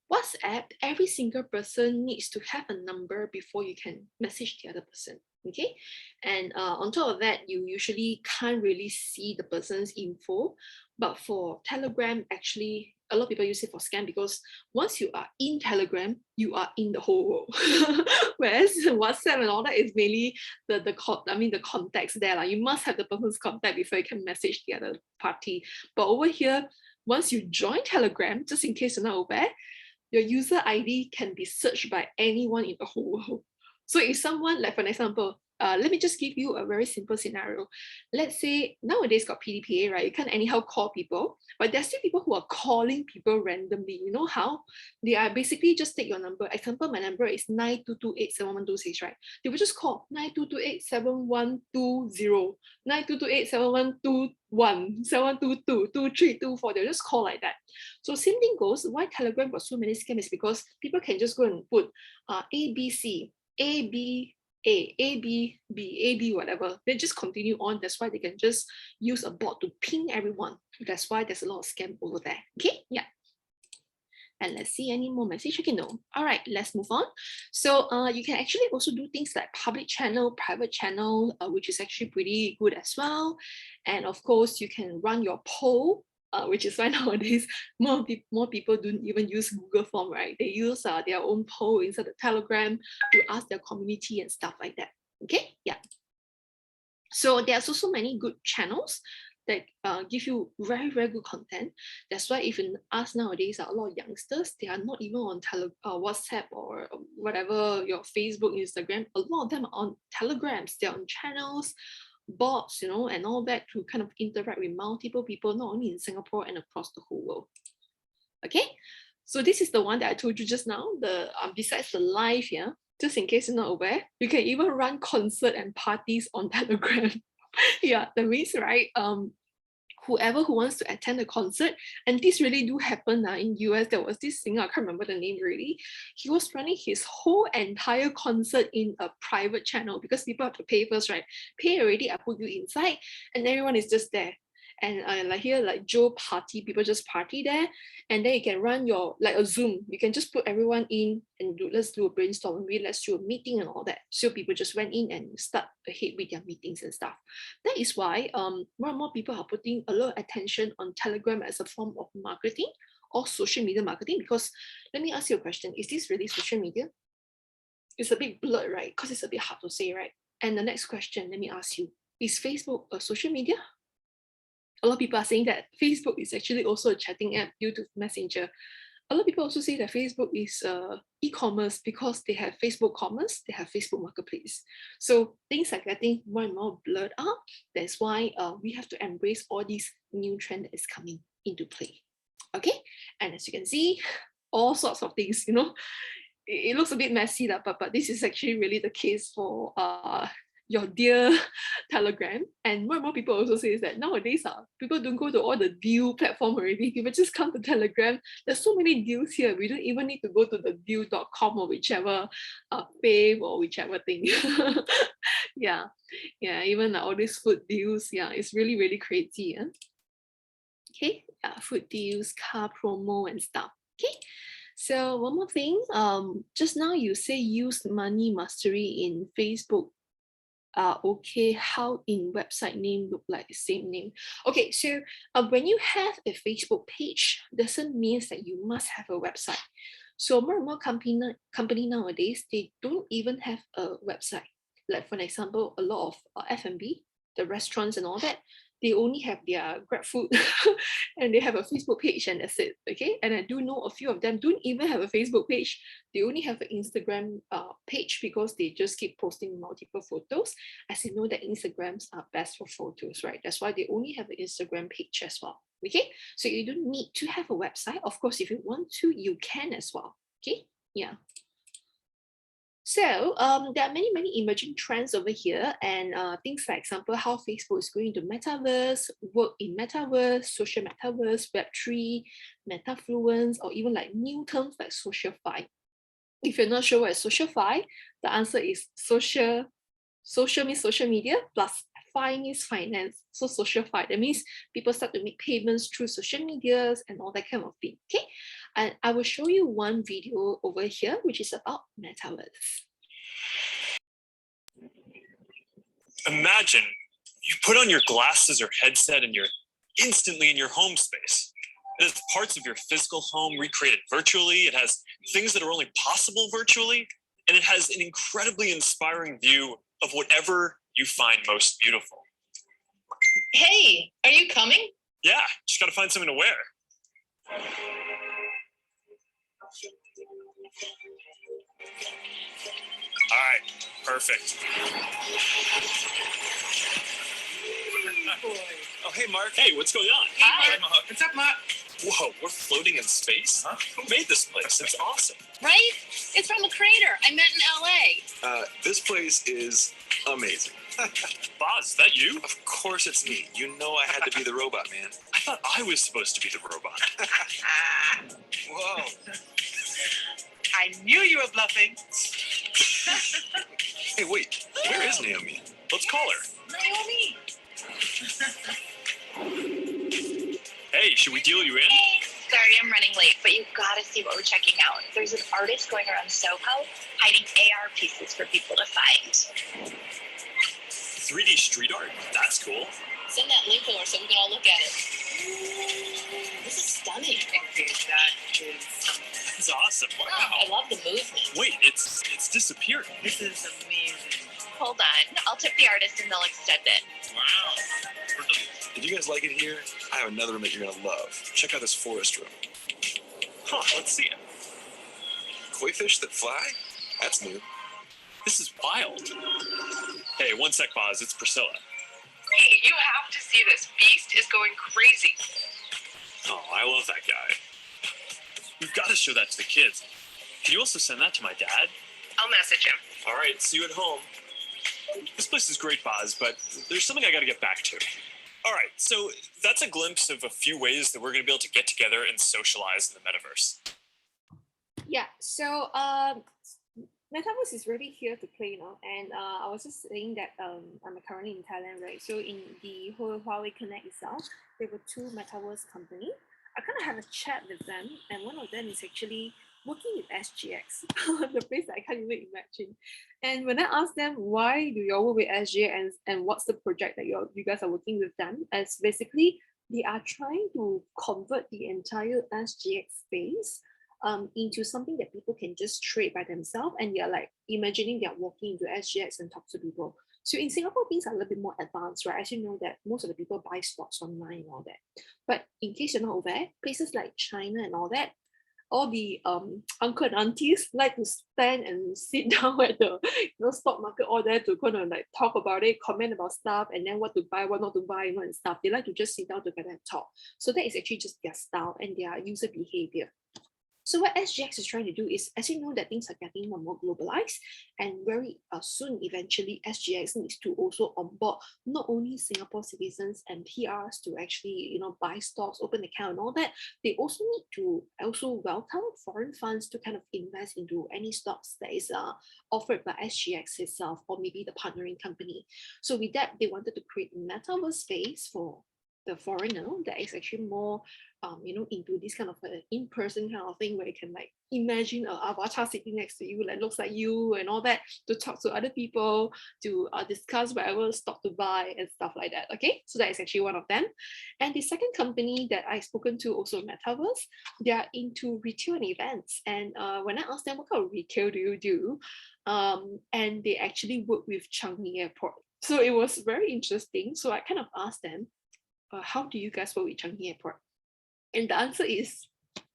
WhatsApp, every single person needs to have a number before you can message the other person. Okay, and on top of that, you usually can't really see the person's info. But for Telegram, actually, a lot of people use it for scam because once you are in Telegram, you are in the whole world. Whereas WhatsApp and all that is mainly the context there. Like, you must have the person's contact before you can message the other party. But over here, once you join Telegram, just in case you're not aware, your user ID can be searched by anyone in the whole world. So if someone, like for example, let me just give you a very simple scenario. Let's say nowadays got PDPA, right? You can't anyhow call people, but there's still people who are calling people randomly. You know how? They are basically just take your number. Example, my number is 92287126, right? They will just call 92287120, 92287121, 722, 2324. They'll just call like that. So same thing goes. Why Telegram got so many scams is because people can just go and put ABC, AB, AB, whatever. They just continue on. That's why they can just use a bot to ping everyone. That's why there's a lot of scam over there. Okay, yeah. And let's see any more message. Okay, no. All right, let's move on. So you can actually also do things like public channel, private channel, which is actually pretty good as well. And of course, you can run your poll, which is why nowadays more people don't even use Google Form, right? They use their own poll inside the Telegram to ask their community and stuff like that. Okay, yeah. So there's also many good channels that give you very, very good content. That's why even us nowadays, a lot of youngsters, they are not even on WhatsApp or whatever, your Facebook, Instagram. A lot of them are on Telegrams. They're on channels, bots, you know, and all that to kind of interact with multiple people, not only in Singapore and across the whole world. Okay, so this is the one that I told you just now. The besides the live, yeah, just in case you're not aware, you can even run concert and parties on Telegram. Yeah, that means, right, whoever who wants to attend a concert, and this really do happen in US. There was this singer, I can't remember the name really. He was running his whole entire concert in a private channel because people have to pay first, right? Pay already, I put you inside, and everyone is just there. And like here, like Joe party, people just party there, and then you can run your like a Zoom. You can just put everyone in and let's do a brainstorm, maybe let's do a meeting and all that. So people just went in and start ahead with their meetings and stuff. That is why more and more people are putting a lot of attention on Telegram as a form of marketing or social media marketing. Because let me ask you a question: is this really social media? It's a bit blurred, right? Because it's a bit hard to say, right? And the next question, let me ask you: is Facebook a social media? A lot of people are saying that Facebook is actually also a chatting app due to Messenger. A lot of people also say that Facebook is e-commerce because they have Facebook Commerce, they have Facebook Marketplace. So things are getting more and more blurred up. That's why we have to embrace all these new trends that is coming into play. Okay, and as you can see, all sorts of things, you know, it looks a bit messy, but this is actually really the case for your dear Telegram. And more people also say that nowadays people don't go to all the deal platform already. People just come to Telegram. There's so many deals here. We don't even need to go to the deal.com or whichever fave or whichever thing. yeah, even all these food deals. Yeah, it's really, really crazy. Yeah? Okay, food deals, car promo and stuff. Okay. So one more thing, just now you say use money mastery in Facebook. Okay, how in website name look like the same name? Okay, so when you have a Facebook page, doesn't mean that you must have a website. So more and more company nowadays, they don't even have a website. Like for example, a lot of F&B, the restaurants and all that, they only have their Grab food and they have a Facebook page and that's it, okay? And I do know a few of them don't even have a Facebook page. They only have an Instagram page because they just keep posting multiple photos. As you know that Instagrams are best for photos, right? That's why they only have an Instagram page as well, okay? So you don't need to have a website. Of course, if you want to, you can as well, okay? Yeah. So there are many emerging trends over here, and things like example how Facebook is going to metaverse, work in metaverse, social metaverse, Web3, metafluence, or even like new terms like socialfi. If you're not sure what is socialfi, the answer is social means social media plus fi means finance. So socialfi, that means people start to make payments through social medias and all that kind of thing. Okay, and I will show you one video over here which is about metaverse. Imagine you put on your glasses or headset and you're instantly in your home space. It has parts of your physical home recreated virtually. It has things that are only possible virtually. And it has an incredibly inspiring view of whatever you find most beautiful. Hey, are you coming? Yeah, just gotta find something to wear. All right, perfect. Oh, hey, Mark. Hey, what's going on? Hi. What's up, Mark? Whoa, we're floating in space? Huh? Who made this place? It's awesome. Right? It's from the creator I met in LA. This place is amazing. Boz, is that you? Of course it's me. You know I had to be the robot, man. I thought I was supposed to be the robot. Whoa. I knew you were bluffing. Hey, wait. Where is Naomi? Let's call her. Naomi. Hey, should we deal you in? Hey, sorry I'm running late, but you've got to see what we're checking out. There's an artist going around Soho hiding AR pieces for people to find. 3D street art? That's cool. Send that link over so we can all look at it. This is stunning. Okay, that is something. That's awesome. Wow. I love the movement. Wait, it's disappearing. This is amazing. Hold on. I'll tip the artist and they'll extend it. Wow. Did you guys like it here? I have another room that you're gonna love. Check out this forest room. Huh, let's see it. Koi fish that fly? That's new. This is wild. Hey, one sec, Boz. It's Priscilla. Hey, you have to see this. Beast is going crazy. Oh, I love that guy. We've got to show that to the kids. Can you also send that to my dad? I'll message him. All right, see you at home. This place is great, Boz, but there's something I got to get back to. All right, so that's a glimpse of a few ways that we're going to be able to get together and socialize in the metaverse. Yeah, so Metaverse is really here to play now. And I was just saying that I'm currently in Thailand, right? So in the whole Huawei Connect itself, there were two Metaverse companies. I kind of had a chat with them, and one of them is actually working with SGX, the place that I can't even imagine. And when I asked them, why do you all work with SGX and what's the project that you guys are working with them, as basically they are trying to convert the entire SGX space into something that people can just trade by themselves, and they're like imagining they're walking into SGX and talk to people. So in Singapore, things are a little bit more advanced, right? As you know that most of the people buy stocks online and all that. But in case you're not aware, places like China and all that, all the uncle and aunties like to stand and sit down at the stock market all there to kind of like talk about it, comment about stuff, and then what to buy, what not to buy, and stuff. They like to just sit down together and talk. So that is actually just their style and their user behavior. So what SGX is trying to do is, as you know, that things are getting more and more globalized, and very soon, eventually, SGX needs to also onboard not only Singapore citizens and PRs to actually, buy stocks, open account, and all that. They also need to also welcome foreign funds to kind of invest into any stocks that is offered by SGX itself, or maybe the partnering company. So with that, they wanted to create a metaverse space for the foreigner that is actually more into this kind of in-person kind of thing, where you can like imagine an avatar sitting next to you that looks like you and all that, to talk to other people, to discuss whatever stock to buy and stuff like that. Okay, so that is actually one of them. And the second company that I've spoken to, also Metaverse, they are into retail and events. And when I asked them, what kind of retail do you do? And they actually work with Changi Airport. So it was very interesting. So I kind of asked them, how do you guys work with Changi Airport? And the answer is,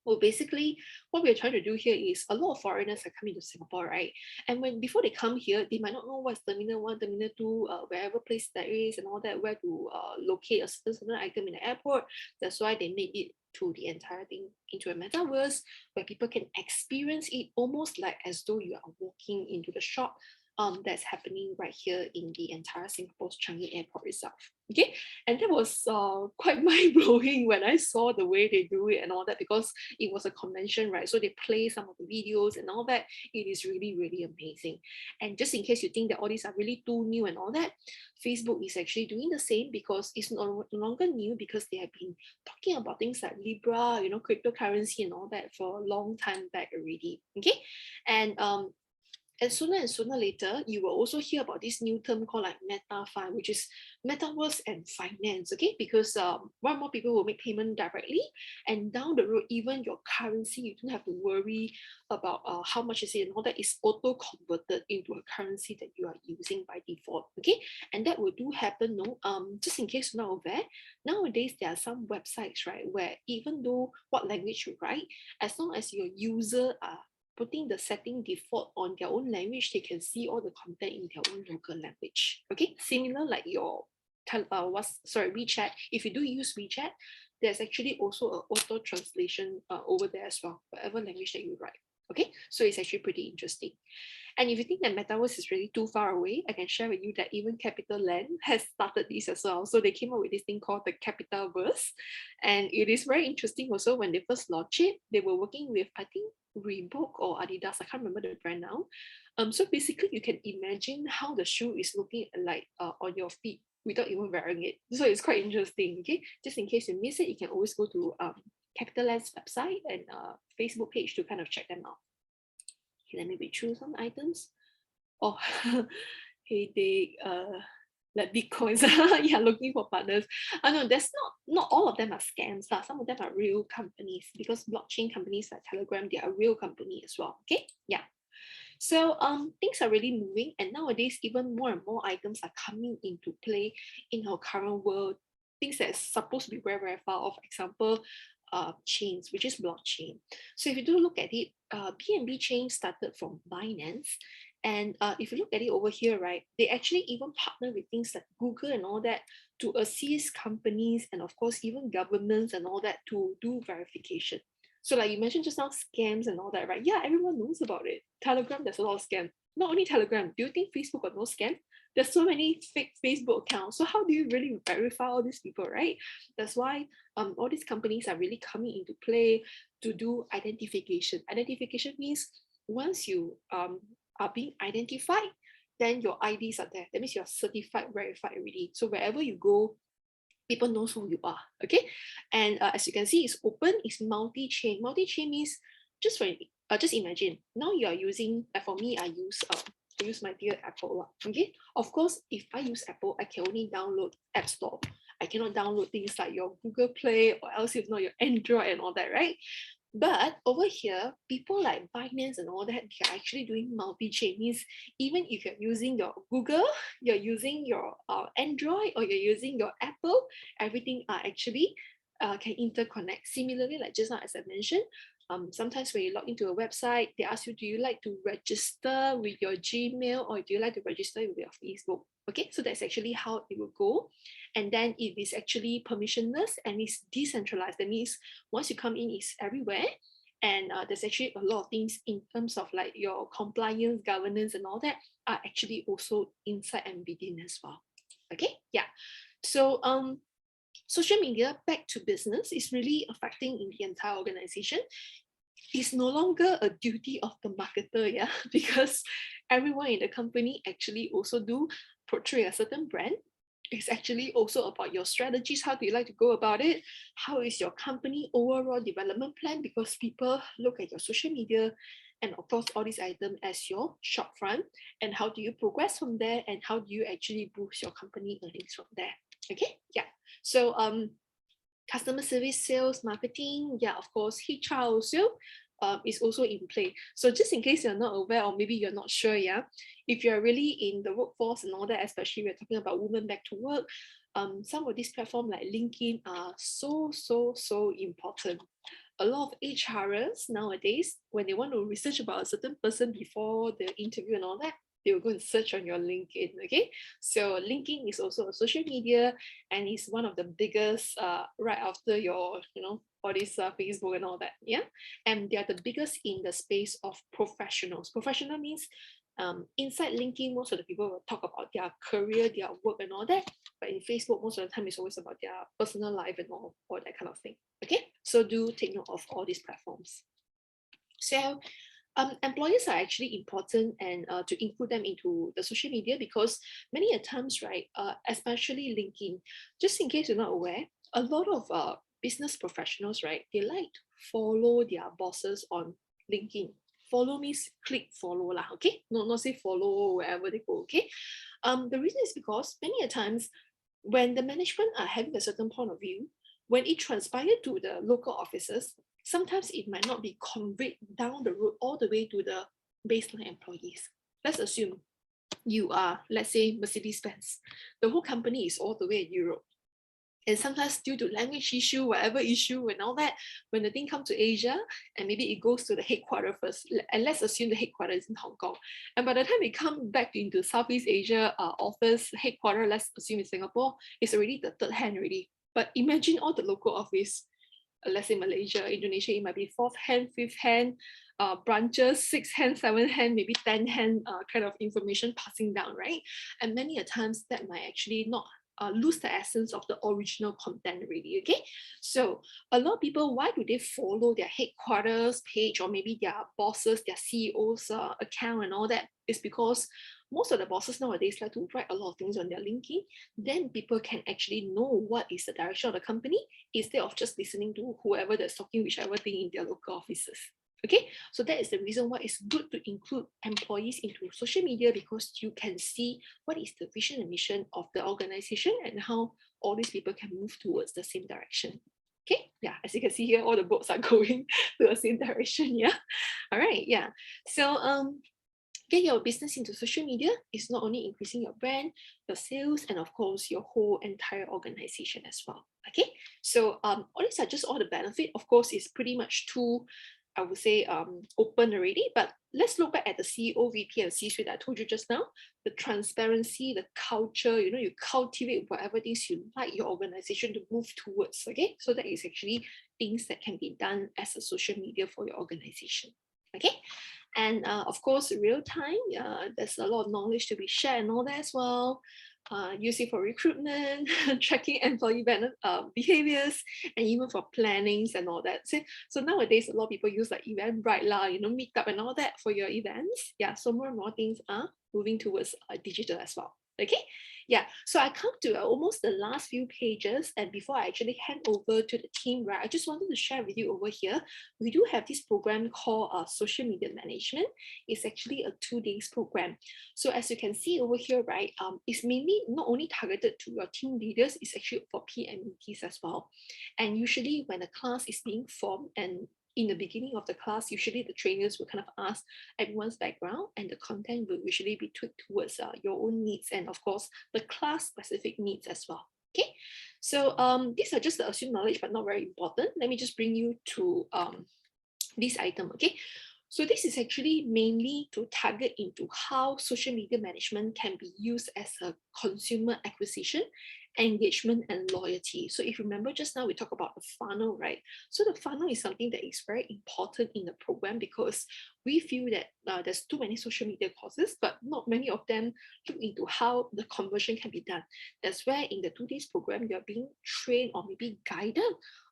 well, basically, what we're trying to do here is a lot of foreigners are coming to Singapore, right? And before they come here, they might not know what's Terminal 1, Terminal 2, wherever place that is and all that, where to locate a certain item in the airport. That's why they made it to the entire thing into a metaverse, where people can experience it almost like as though you are walking into the shop that's happening right here in the entire Singapore's Changi Airport itself. Okay, and that was quite mind-blowing when I saw the way they do it and all that, because it was a convention, right? So they play some of the videos and all that. It is really, really amazing. And just in case you think that all these are really too new and all that, Facebook is actually doing the same, because it's no longer new, because they have been talking about things like Libra, cryptocurrency and all that for a long time back already. Okay, and And sooner later, you will also hear about this new term called like MetaFi, which is metaverse and finance, okay? Because more and more people will make payment directly, and down the road, even your currency, you don't have to worry about how much is it and all that is auto converted into a currency that you are using by default, okay? And that will do happen, no? Just in case you're not aware, nowadays there are some websites, right, where even though what language you write, as long as your user are putting the setting default on their own language, they can see all the content in their own local language. Okay, similar like your WeChat. If you do use WeChat, there's actually also an auto translation over there as well, whatever language that you write. Okay, so it's actually pretty interesting. And if you think that metaverse is really too far away, I can share with you that even CapitaLand has started this as well. So they came up with this thing called the Capitalverse. And it is very interesting also. When they first launched it, they were working with, I think, Reebok or Adidas. I can't remember the brand now. So basically, you can imagine how the shoe is looking like on your feet without even wearing it. So it's quite interesting. Okay, just in case you miss it, you can always go to CapitaLand's website and Facebook page to kind of check them out. Okay, let me read through some items. Oh, hey, they like Bitcoins, yeah, looking for partners. No, there's not all of them are scams. Some of them are real companies, because blockchain companies like Telegram, they are real company as well. Okay, yeah. So things are really moving, and nowadays even more and more items are coming into play in our current world. Things that are supposed to be very, very far off. Example, chains, which is blockchain. So if you do look at it, BNB chain started from Binance. And if you look at it over here, right, they actually even partner with things like Google and all that to assist companies and of course even governments and all that to do verification. So like you mentioned just now, scams and all that, right? Yeah, everyone knows about it. Telegram, there's a lot of scam. Not only Telegram, do you think Facebook got no scam? There's so many fake Facebook accounts. So how do you really verify all these people, right? That's why all these companies are really coming into play to do identification. Identification means once you are being identified, then your IDs are there. That means you're certified, verified already. So wherever you go, people knows who you are, okay? And as you can see, it's open, it's multi-chain. Multi-chain means just imagine, now you are using, for me, I use my dear Apple, okay? Of course, if I use Apple, I can only download App Store. I cannot download things like your Google Play or else if not your Android and all that, right? But over here, people like Binance and all that, they're actually doing multi-chain. Means even if you're using your Google, you're using your Android, or you're using your Apple, everything are actually can interconnect. Similarly, like just now as I mentioned, sometimes when you log into a website, they ask you, do you like to register with your Gmail or do you like to register with your Facebook? Okay, so that's actually how it will go. And then it is actually permissionless and it's decentralized. That means once you come in, it's everywhere. And there's actually a lot of things in terms of like your compliance, governance, and all that are actually also inside and within as well. Okay, yeah. So social media, back to business, is really affecting in the entire organization. It's no longer a duty of the marketer, yeah, because everyone in the company actually also do portray a certain brand. It's actually also about your strategies. How do you like to go about it? How is your company overall development plan? Because people look at your social media and of course all these items as your shop front, and how do you progress from there, and how do you actually boost your company earnings from there? Okay, yeah. So customer service, sales, marketing, yeah, of course, HR also is also in play. So just in case you're not aware, or maybe you're not sure, yeah, if you're really in the workforce and all that, especially we're talking about women back to work, some of these platforms like LinkedIn are so important. A lot of HRers nowadays, when they want to research about a certain person before the interview and all that, they will go and search on your LinkedIn, okay? So LinkedIn is also a social media and it's one of the biggest right after your, all this Facebook and all that, yeah? And they are the biggest in the space of professionals. Professional means inside LinkedIn, most of the people will talk about their career, their work and all that. But in Facebook, most of the time it's always about their personal life and all that kind of thing, okay? So do take note of all these platforms. So employers are actually important and to include them into the social media, because many a times, right, especially LinkedIn, just in case you're not aware, a lot of business professionals, right, they like to follow their bosses on LinkedIn. Follow means click follow lah, okay? Not say follow wherever they go, okay? The reason is because many a times when the management are having a certain point of view, when it transpires to the local officers, sometimes it might not be conveyed down the road all the way to the baseline employees. Let's assume you are, let's say, Mercedes-Benz. The whole company is all the way in Europe. And sometimes due to language issue, whatever issue and all that, when the thing comes to Asia, and maybe it goes to the headquarters first, and let's assume the headquarters is in Hong Kong. And by the time it comes back into Southeast Asia office, headquarters, let's assume in Singapore, it's already the third hand already. But imagine all the local office, let's say Malaysia, Indonesia, it might be fourth hand, fifth hand, branches, sixth hand, seventh hand, maybe 10 hand kind of information passing down, right? And many a times that might actually not lose the essence of the original content already, okay? So a lot of people, why do they follow their headquarters page or maybe their bosses, their CEO's account and all that? It's because most of the bosses nowadays like to write a lot of things on their LinkedIn. Then people can actually know what is the direction of the company instead of just listening to whoever that's talking whichever thing in their local offices. Okay, so that is the reason why it's good to include employees into social media, because you can see what is the vision and mission of the organization and how all these people can move towards the same direction. Okay, yeah, as you can see here, all the boats are going to the same direction. Yeah, all right, yeah. So get your business into social media is not only increasing your brand, your sales, and of course your whole entire organization as well. Okay, so all these are just all the benefit. Of course, it's pretty much too, I would say, open already, but let's look back at the CEO, VP, and C-suite I told you just now. The transparency, the culture, you know, you cultivate whatever things you like your organization to move towards, okay? So that is actually things that can be done as a social media for your organization, okay? And of course, real time, there's a lot of knowledge to be shared and all that as well. Use it for recruitment, tracking employee behaviors, and even for plannings and all that. So nowadays, a lot of people use like Eventbrite lah, you know, Meetup and all that for your events. Yeah, so more and more things are moving towards digital as well. Okay, yeah, so I come to almost the last few pages, and before I actually hand over to the team, right, I just wanted to share with you over here, we do have this program called Social Media Management. It's actually a 2 days program. So as you can see over here, right, it's mainly not only targeted to your team leaders, it's actually for PMETs as well. And usually when a class is being formed, and in the beginning of the class, usually the trainers will kind of ask everyone's background, and the content will usually be tweaked towards your own needs and of course the class specific needs as well. Okay, so these are just the assumed knowledge but not very important. Let me just bring you to this item. Okay, so this is actually mainly to target into how social media management can be used as a consumer acquisition, engagement, and loyalty. So if you remember just now, we talked about the funnel, right? So the funnel is something that is very important in the program because we feel that there's too many social media courses, but not many of them look into how the conversion can be done. That's where in the 2 days program, you're being trained or maybe guided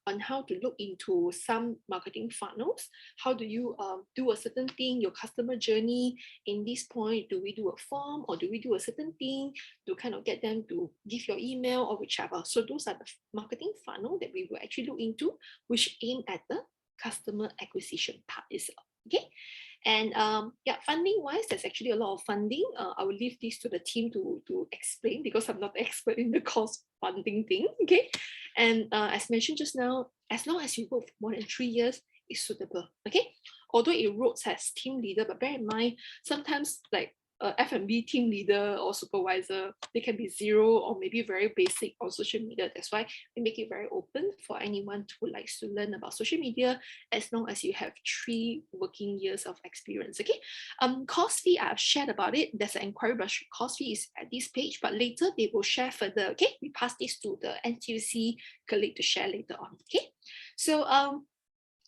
on how to look into some marketing funnels. How do you do a certain thing, your customer journey? In this point, do we do a form or do we do a certain thing to kind of get them to give your email or whichever? So those are the marketing funnel that we will actually look into, which aim at the customer acquisition part itself. Okay. And yeah, funding wise, there's actually a lot of funding. I will leave this to the team to explain because I'm not the expert in the cost funding thing. Okay. And as mentioned just now, as long as you work for more than 3 years, it's suitable. Okay. Although it roles as team leader, but bear in mind, sometimes like F&B team leader or supervisor, they can be 0 or maybe very basic on social media. That's why we make it very open for anyone who likes to learn about social media, as long as you have 3 working years of experience. Okay. Course fee, I've shared about it. There's an inquiry brush. Course fee is at this page, but later they will share further. Okay, we pass this to the NTUC colleague to share later on. Okay, so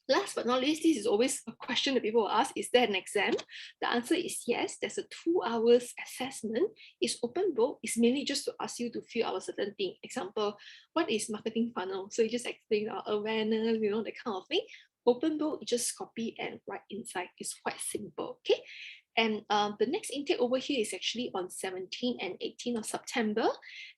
last but not least, this is always a question that people will ask, is there an exam? The answer is yes, there's a 2 hours assessment. It's open book. It's mainly just to ask you to fill out a certain thing. Example, what is marketing funnel? So you just explain awareness, you know, that kind of thing. Open book, you just copy and write inside. It's quite simple, okay? And the next intake over here is actually on 17 and 18 of September.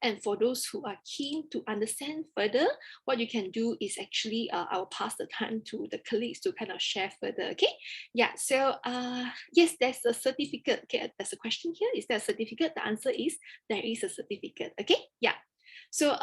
And for those who are keen to understand further, what you can do is actually, I'll pass the time to the colleagues to kind of share further, okay? Yeah, so yes, there's a certificate. Okay, there's a question here. Is there a certificate? The answer is there is a certificate, okay? Yeah. So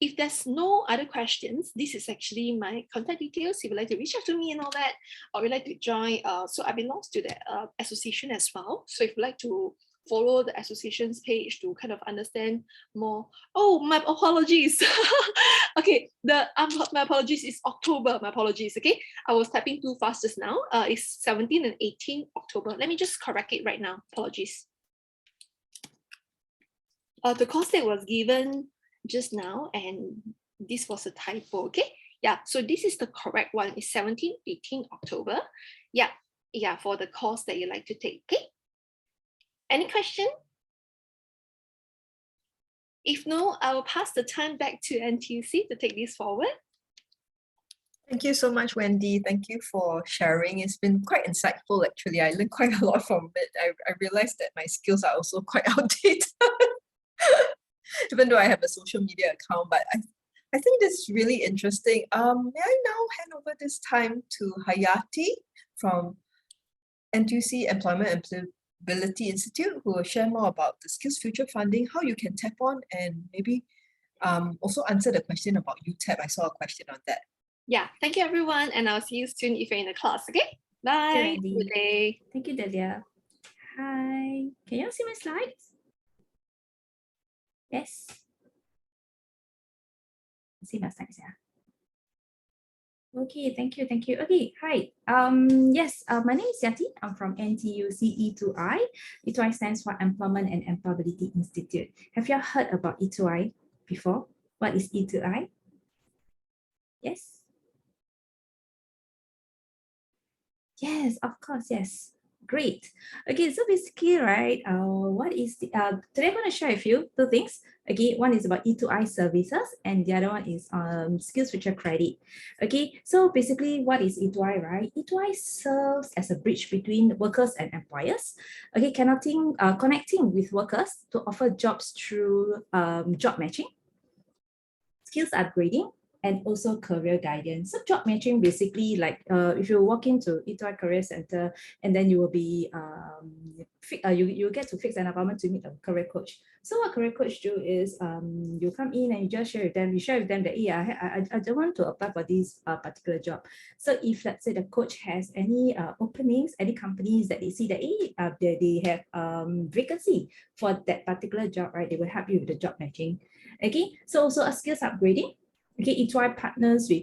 if there's no other questions, this is actually my contact details. If you'd like to reach out to me and all that, or you'd like to join, so I belong to the association as well. So if you'd like to follow the association's page to kind of understand more. Oh, my apologies. Okay, my apologies, is October. My apologies, okay? I was typing too fast just now. It's 17 and 18 October. Let me just correct it right now. Apologies. The course date was given just now, and this was a typo, okay? Yeah, so this is the correct one. It's 17, 18 October. Yeah, for the course that you like to take, okay? Any question? If no, I will pass the time back to NTUC to take this forward. Thank you so much, Wendy. Thank you for sharing. It's been quite insightful, actually. I learned quite a lot from it. I realized that my skills are also quite outdated. Even though I have a social media account, but I think this is really interesting. May I now hand over this time to Hayati from NTUC Employment and Employability Institute, who will share more about the Skills Future funding, how you can tap on, and maybe also answer the question about UTAP. I saw a question on that. Yeah, thank you everyone, and I'll see you soon if you're in the class, okay? Bye, good day. Thank you, Delia. Hi, can you see my slides? Yes. See my slides, yeah. Okay, thank you. Okay, hi. Yes, my name is Yati. I'm from NTUC E2I. E2I stands for Employment and Employability Institute. Have you heard about E2I before? What is E2I? Yes. Yes, of course, yes. Great. Okay, so basically, right, what is the, today I'm going to share with you two things. Okay, one is about E2I services and the other one is Skills Future Credit. Okay, so basically what is E2I, right? E2I serves as a bridge between workers and employers. Okay, connecting with workers to offer jobs through job matching, skills upgrading, and also career guidance. So job matching, basically, like if you walk into E2I Career Center, and then you will be you get to fix an appointment to meet a career coach. So what career coach do is you come in and you just share with them. You share with them that, yeah, I don't want to apply for this particular job. So if let's say the coach has any openings, any companies that they see that they have vacancy for that particular job, right? They will help you with the job matching. Okay, so also a skills upgrading. Okay, E2I partners with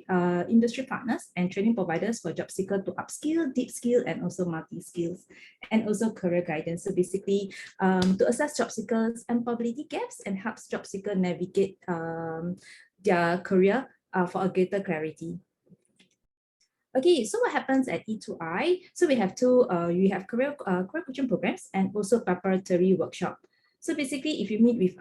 industry partners and training providers for job seeker to upskill, deep skill, and also multi-skills, and also career guidance. So basically, to assess job seekers' employability gaps and helps job seeker navigate their career for a greater clarity. Okay, so what happens at E2I? So we have we have career coaching programs and also preparatory workshop. So basically, if you meet with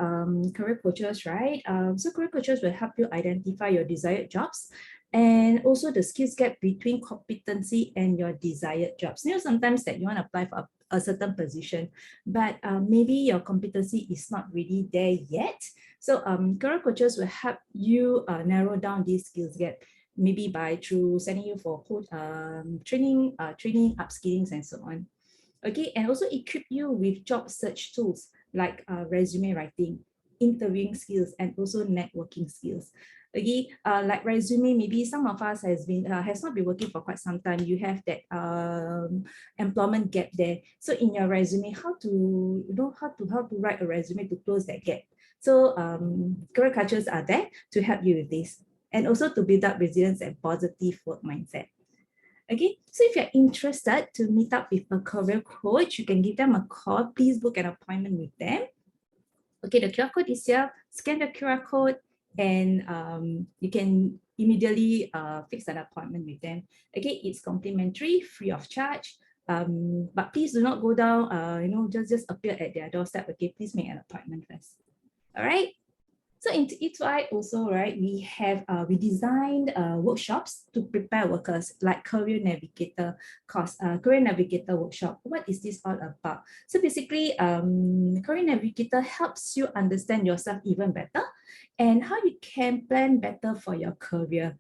career coaches, right? So career coaches will help you identify your desired jobs and also the skills gap between competency and your desired jobs. You know, sometimes that you want to apply for a certain position, but maybe your competency is not really there yet. So career coaches will help you narrow down these skills gap, maybe through sending you for training, upskillings, and so on. Okay, and also equip you with job search tools like resume writing, interviewing skills, and also networking skills. Okay, like resume, maybe some of us has not been working for quite some time. You have that employment gap there. So in your resume, how to write a resume to close that gap. So career coaches are there to help you with this, and also to build up resilience and positive work mindset. Okay, so if you're interested to meet up with a career coach, you can give them a call. Please book an appointment with them. Okay, the QR code is here. Scan the QR code and you can immediately fix an appointment with them. Okay, it's complimentary, free of charge. But please do not go down, just appear at their doorstep. Okay, please make an appointment first. All right. So in E2I also, right, we have we designed workshops to prepare workers, like career navigator course, career navigator workshop. What is this all about? So basically, career navigator helps you understand yourself even better and how you can plan better for your career.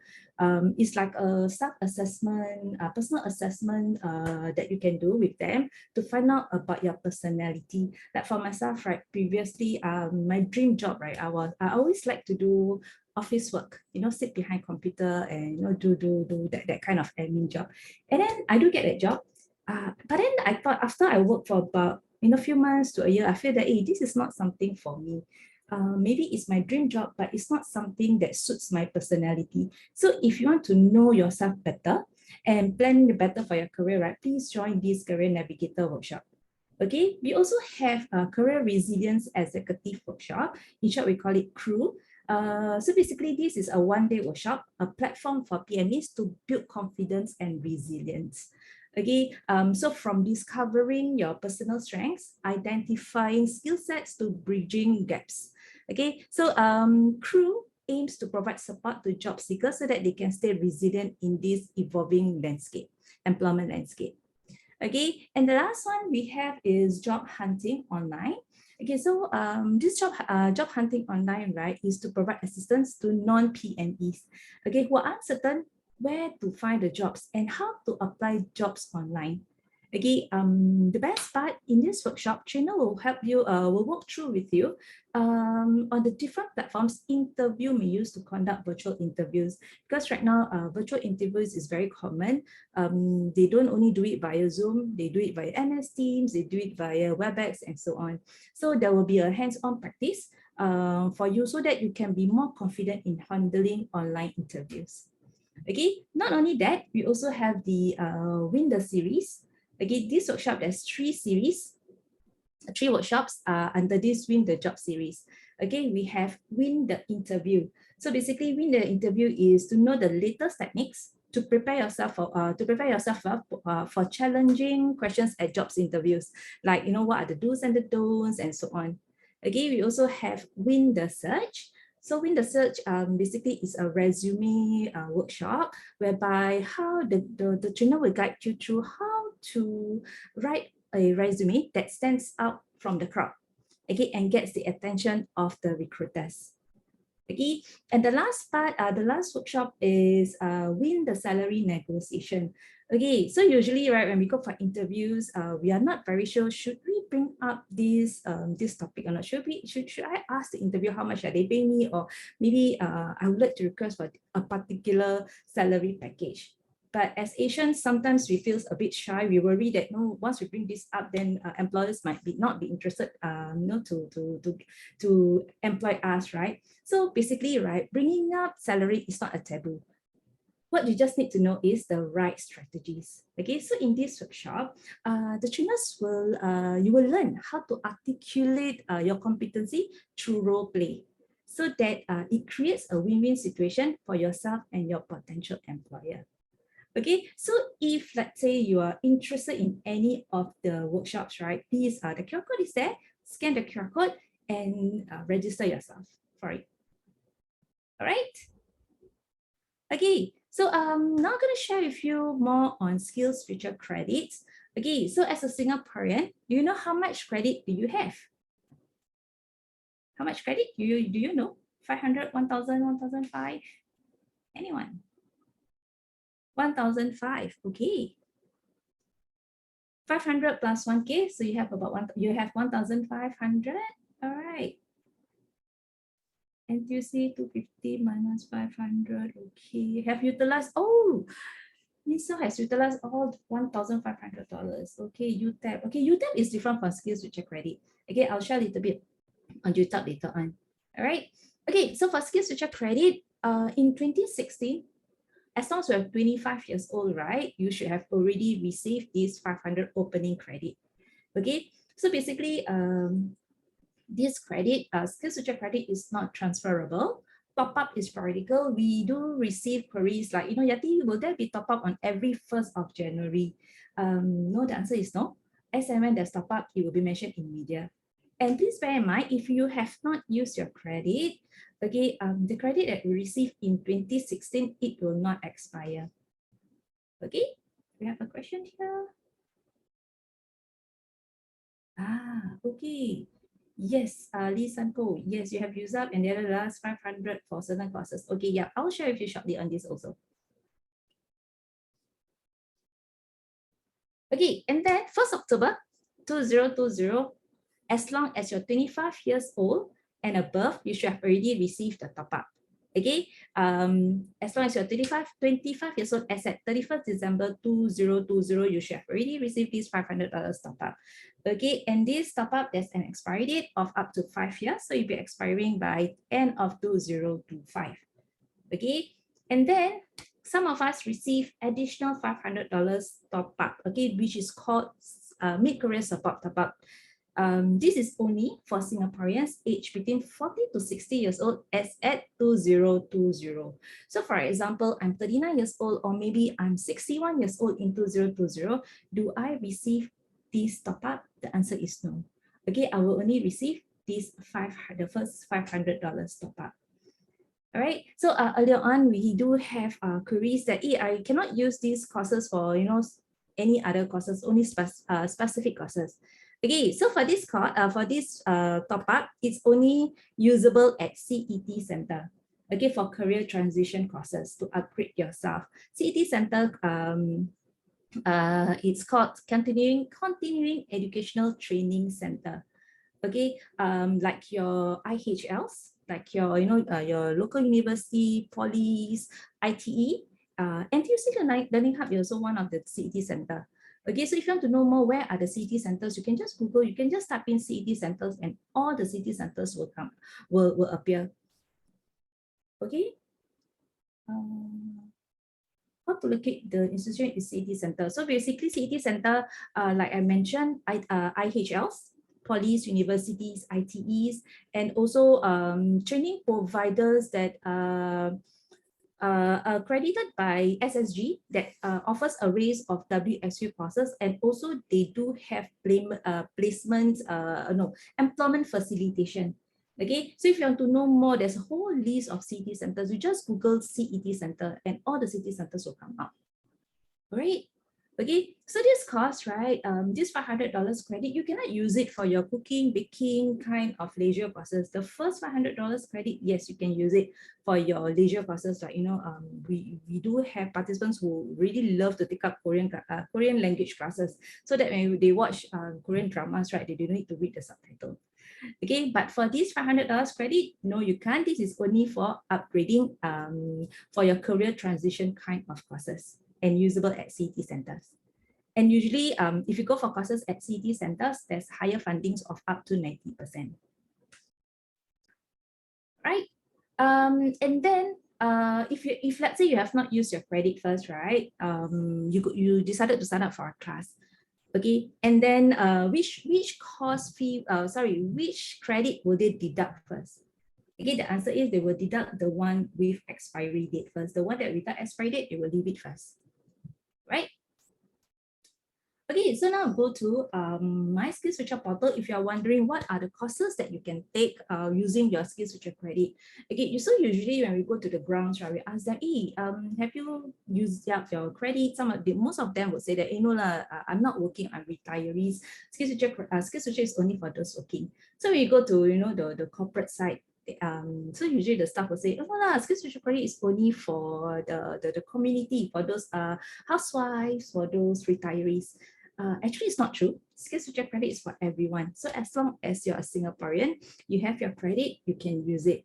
It's like a self-assessment, personal assessment that you can do with them to find out about your personality. Like for myself, right, previously, my dream job, right, I always like to do office work, you know, sit behind computer and, you know, do that kind of admin job. And then I do get that job. But then I thought after I worked for about, you know, a few months to a year, I feel that, hey, this is not something for me. Maybe it's my dream job, but it's not something that suits my personality. So if you want to know yourself better and plan better for your career, right, please join this Career Navigator workshop. Okay, we also have a Career Resilience Executive Workshop. In short, we call it CREW. So basically, this is a one-day workshop, a platform for PMEs to build confidence and resilience. Okay, so from discovering your personal strengths, identifying skill sets to bridging gaps. Okay, so CREW aims to provide support to job seekers so that they can stay resilient in this evolving landscape, employment landscape. Okay, and the last one we have is job hunting online. Okay, so this job hunting online, right, is to provide assistance to non-PMEs, okay, who are uncertain where to find the jobs and how to apply jobs online. Okay, the best part in this workshop, trainer will help you, will walk through with you on the different platforms interview may use to conduct virtual interviews. Because right now, virtual interviews is very common. They don't only do it via Zoom, they do it via MS Teams, they do it via WebEx and so on. So there will be a hands-on practice for you so that you can be more confident in handling online interviews. Okay, not only that, we also have the Win the series. Okay, this workshop, there's three workshops under this Win the Job series. Okay, we have Win the Interview. So basically, Win the Interview is to know the latest techniques to prepare yourself for challenging questions at jobs interviews, like, you know, what are the do's and the don'ts and so on. Okay, we also have Win the Search. So Win the Search basically is a resume workshop whereby how the trainer will guide you through how to write a resume that stands out from the crowd, okay, and gets the attention of the recruiters. Okay, and the last part, the last workshop is Win the Salary Negotiation. Okay, so usually, right, when we go for interviews, we are not very sure, should we bring up this this topic or not? Should I ask the interviewer how much are they paying me, or maybe I would like to request for a particular salary package. But as Asians, sometimes we feel a bit shy. We worry that, no, once we bring this up, then employers might not be interested, you know, to employ us, right? So basically, right, bringing up salary is not a taboo. What you just need to know is the right strategies. Okay, so in this workshop, the trainers will you will learn how to articulate your competency through role play, so that it creates a win-win situation for yourself and your potential employer. Okay, so if, let's say, you are interested in any of the workshops, right, please, the QR code is there, scan the QR code and register yourself for it. All right. Okay, so now I'm going to share with you more on skills future credits. Okay, so as a Singaporean, do you know how much credit do you have? How much credit do you know? 500, 1,000, 1,005? Anyone? 1,005, okay. 500 plus 1K, so you have about 1,500. All right. NTUC 250 minus 500, okay. Have utilized, oh, Lisa has utilized all $1,500. Okay, UTAP. Okay, UTAP is different from skills future credit. Okay, I'll share a little bit on UTAP later on. All right. Okay, so for skills future credit, in 2016, as long as you're 25 years old, right, you should have already received this 500 opening credit. Okay, so basically, this credit, skills future credit, is not transferable. Top up is periodical. We do receive queries like, you know, Yati, will there be top up on every 1st of January? No, the answer is no. As and when there's top up, it will be mentioned in media. And please bear in mind, if you have not used your credit, okay, the credit that we received in 2016, it will not expire. Okay, we have a question here. Okay. Yes, Lee Sanko. Yes, you have used up and the other last 500 for certain courses. Okay, yeah, I'll share with you shortly on this also. Okay, and then 1st October 2020, as long as you're 25 years old and above, you should have already received the top up. Okay, as long as you're 25 years old, as at 31st December 2020, you should have already received this $500 top up. Okay, and this top up, there's an expiry date of up to 5 years, so you'll be expiring by end of 2025. Okay, and then some of us receive additional $500 top up, okay, which is called mid-career support top up. This is only for Singaporeans aged between 40 to 60 years old as at 2020. So for example, I'm 39 years old, or maybe I'm 61 years old in 2020. Do I receive this top up? The answer is no. Okay, I will only receive this the first $500 top up. All right, so earlier on, we do have queries that I cannot use these courses for any other courses, only specific courses. Okay, so for this top up, it's only usable at CET Center. Okay, for career transition courses to upgrade yourself. CET Center, it's called Continuing Educational Training Center. Okay, like your IHLs, like your your local university, polys, ITE, NTUC LearningHub is also one of the CET Center. Okay, so if you want to know more where are the CET centers, you can just Google, you can just type in CET centers and all the CET centers will appear. Okay. How to locate the institution is CET Center. So basically CET Center, like I mentioned, IHLs, polys, universities, ITEs, and also training providers that accredited by SSG that offers a range of WSU courses, and also they do have employment facilitation. Okay, so if you want to know more, there's a whole list of CET centers. You just Google CET Center and all the CET centers will come up. All right. Okay, so this cost, right, this $500 credit, you cannot use it for your cooking, baking kind of leisure courses. The first $500 credit, yes, you can use it for your leisure courses. Like, we do have participants who really love to take up Korean language classes, so that when they watch Korean dramas, right, they don't need to read the subtitle. Okay, but for this $500 credit, no, you can't. This is only for upgrading for your career transition kind of courses and usable at CET centers. And usually, if you go for courses at CET centers, there's higher fundings of up to 90%. Right? And then, if let's say you have not used your credit first, right? You decided to sign up for a class. Okay, and then which credit will they deduct first? Okay, the answer is they will deduct the one with expiry date first. The one that without expiry date, they will leave it first. Right? Okay, so now go to My SkillsFuture portal. If you are wondering what are the courses that you can take using your SkillsFuture credit. Okay, so usually when we go to the grounds, right, we ask them, hey, have you used up your credit? Most of them would say that, I'm not working, I'm retirees. SkillsFuture is only for those working. So we go to the corporate side. So usually the staff will say, SkillsFuture credit is only for the community, for those housewives, for those retirees. Actually, it's not true. SkillsFuture credit is for everyone. So as long as you're a Singaporean, you have your credit, you can use it.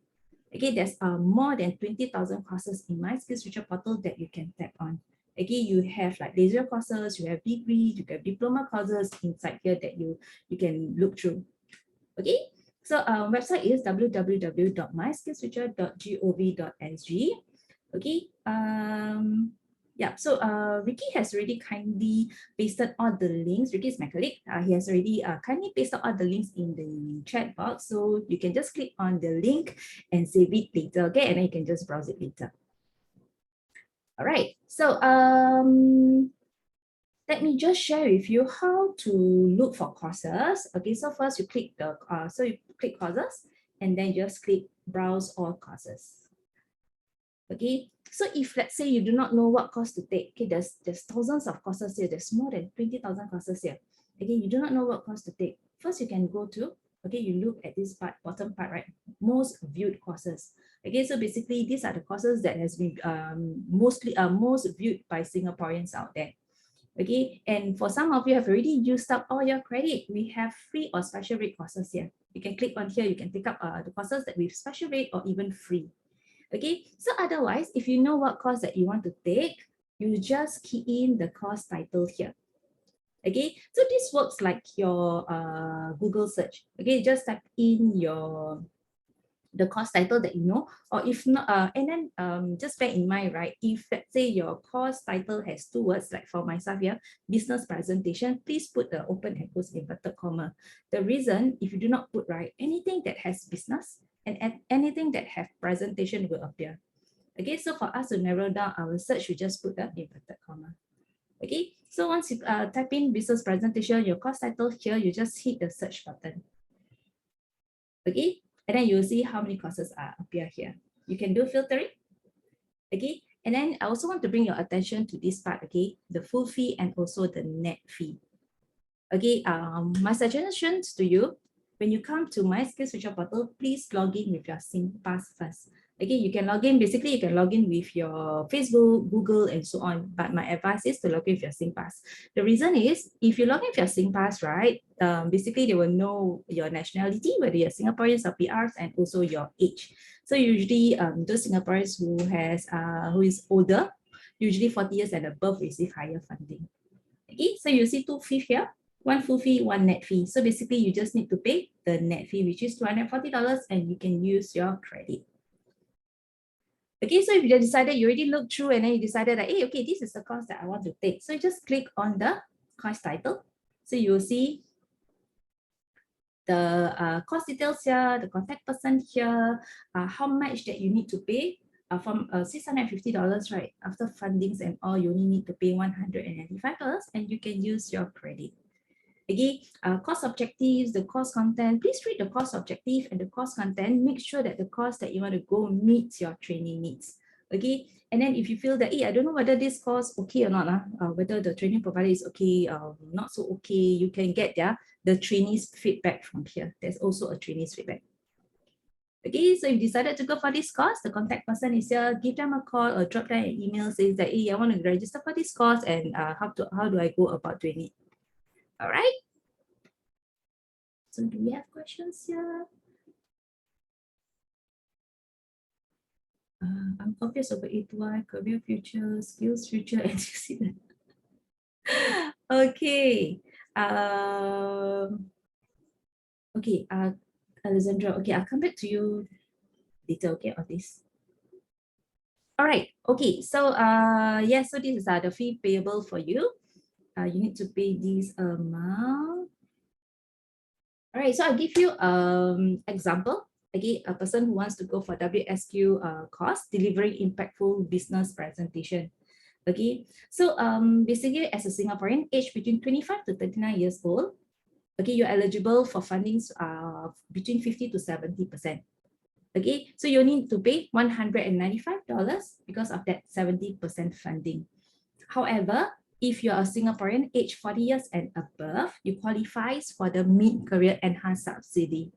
Okay, there's more than 20,000 courses in My SkillsFuture portal that you can tap on. Okay, you have like leisure courses, you have degrees, you have diploma courses inside here that you can look through. Okay, so our website is www.myskillsfuture.gov.sg. Okay, yeah, so Ricky has already kindly pasted all the links. Ricky is my colleague. He has already kindly pasted all the links in the chat box. So you can just click on the link and save it later, okay? And then you can just browse it later. All right, so let me just share with you how to look for courses. Okay, so first you click the you click courses and then just click browse all courses. Okay, so if let's say you do not know what course to take, okay, there's thousands of courses here. There's more than 20,000 courses here. Okay, you do not know what course to take. First, you can go to, okay, you look at this part, bottom part, right? Most viewed courses. Okay, so basically these are the courses that has been most viewed by Singaporeans out there. Okay, and for some of you have already used up all your credit, we have free or special rate courses here. You can click on here, you can take up the courses that with special rate or even free. Okay, so otherwise, if you know what course that you want to take, you just key in the course title here. Okay, so this works like your Google search. Okay, just type in the course title that you know, or if not, and then just bear in mind, right, if let's say your course title has two words, like for myself here, business presentation, please put the open and close inverted comma. The reason, if you do not put, right, anything that has business and anything that have presentation will appear. Okay, so for us to narrow down our search, we just put the inverted comma. Okay, so once you type in business presentation, your course title here, you just hit the search button. Okay, and then you'll see how many courses appear here. You can do filtering. Okay, and then I also want to bring your attention to this part, okay, the full fee and also the net fee. Okay, my suggestions to you, when you come to My Skills Future portal, please log in with your SingPass first. Okay, you can log in, basically you can log in with your Facebook, Google, and so on. But my advice is to log in with your SingPass. The reason is, if you log in with your SingPass, right, basically they will know your nationality, whether you're Singaporeans or PRs, and also your age. So usually those Singaporeans who is older, usually 40 years and above, receive higher funding. Okay, so you see two fees here. One full fee, one net fee. So basically you just need to pay the net fee, which is $240, and you can use your credit. Okay, so if you decided, you already looked through and then you decided that, hey, okay, this is the course that I want to take. So you just click on the course title. So you will see the course details here, the contact person here, how much that you need to pay. From $650, right? After fundings and all, you only need to pay $195 and you can use your credit. Okay, course objectives, the course content, please read the course objective and the course content. Make sure that the course that you want to go meets your training needs. Okay, and then if you feel that, hey, I don't know whether this course okay or not, whether the training provider is okay, not so okay, you can get the trainees feedback from here. There's also a trainees feedback. Okay, so if you decided to go for this course, the contact person is here. Give them a call or drop them an email, says that, hey, I want to register for this course and how do I go about doing it? All right. So do we have questions here? I'm confused over E2I, career future, skills future, and okay. Okay, Alessandra, okay, I'll come back to you later, okay, on this. All right, okay, so yeah, so this is the fee payable for you. You need to pay this amount. All right, so I'll give you example. Okay, a person who wants to go for WSQ course, delivering impactful business presentation. Okay, so basically as a Singaporean, aged between 25 to 39 years old, okay, you're eligible for fundings between 50 to 70%. Okay, so you need to pay $195 because of that 70% funding. However, if you're a Singaporean aged 40 years and above, you qualify for the mid-career enhanced subsidy.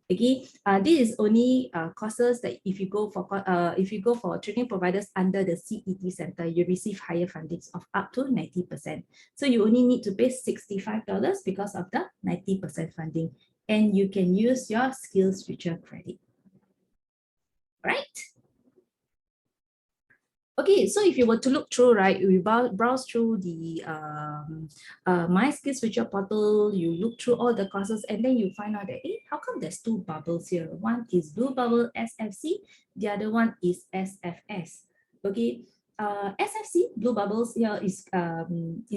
Okay, this is only courses that if you go for training providers under the CET Center, you receive higher fundings of up to 90%. So you only need to pay $65 because of the 90% funding, and you can use your Skills Future credit. Right? Okay, so if you were to look through, right, we browse through the My Skills Future portal, you look through all the courses, and then you find out that, hey, how come there's two bubbles here? One is Blue Bubble SFC, the other one is SFS. Okay, SFC, Blue Bubbles here is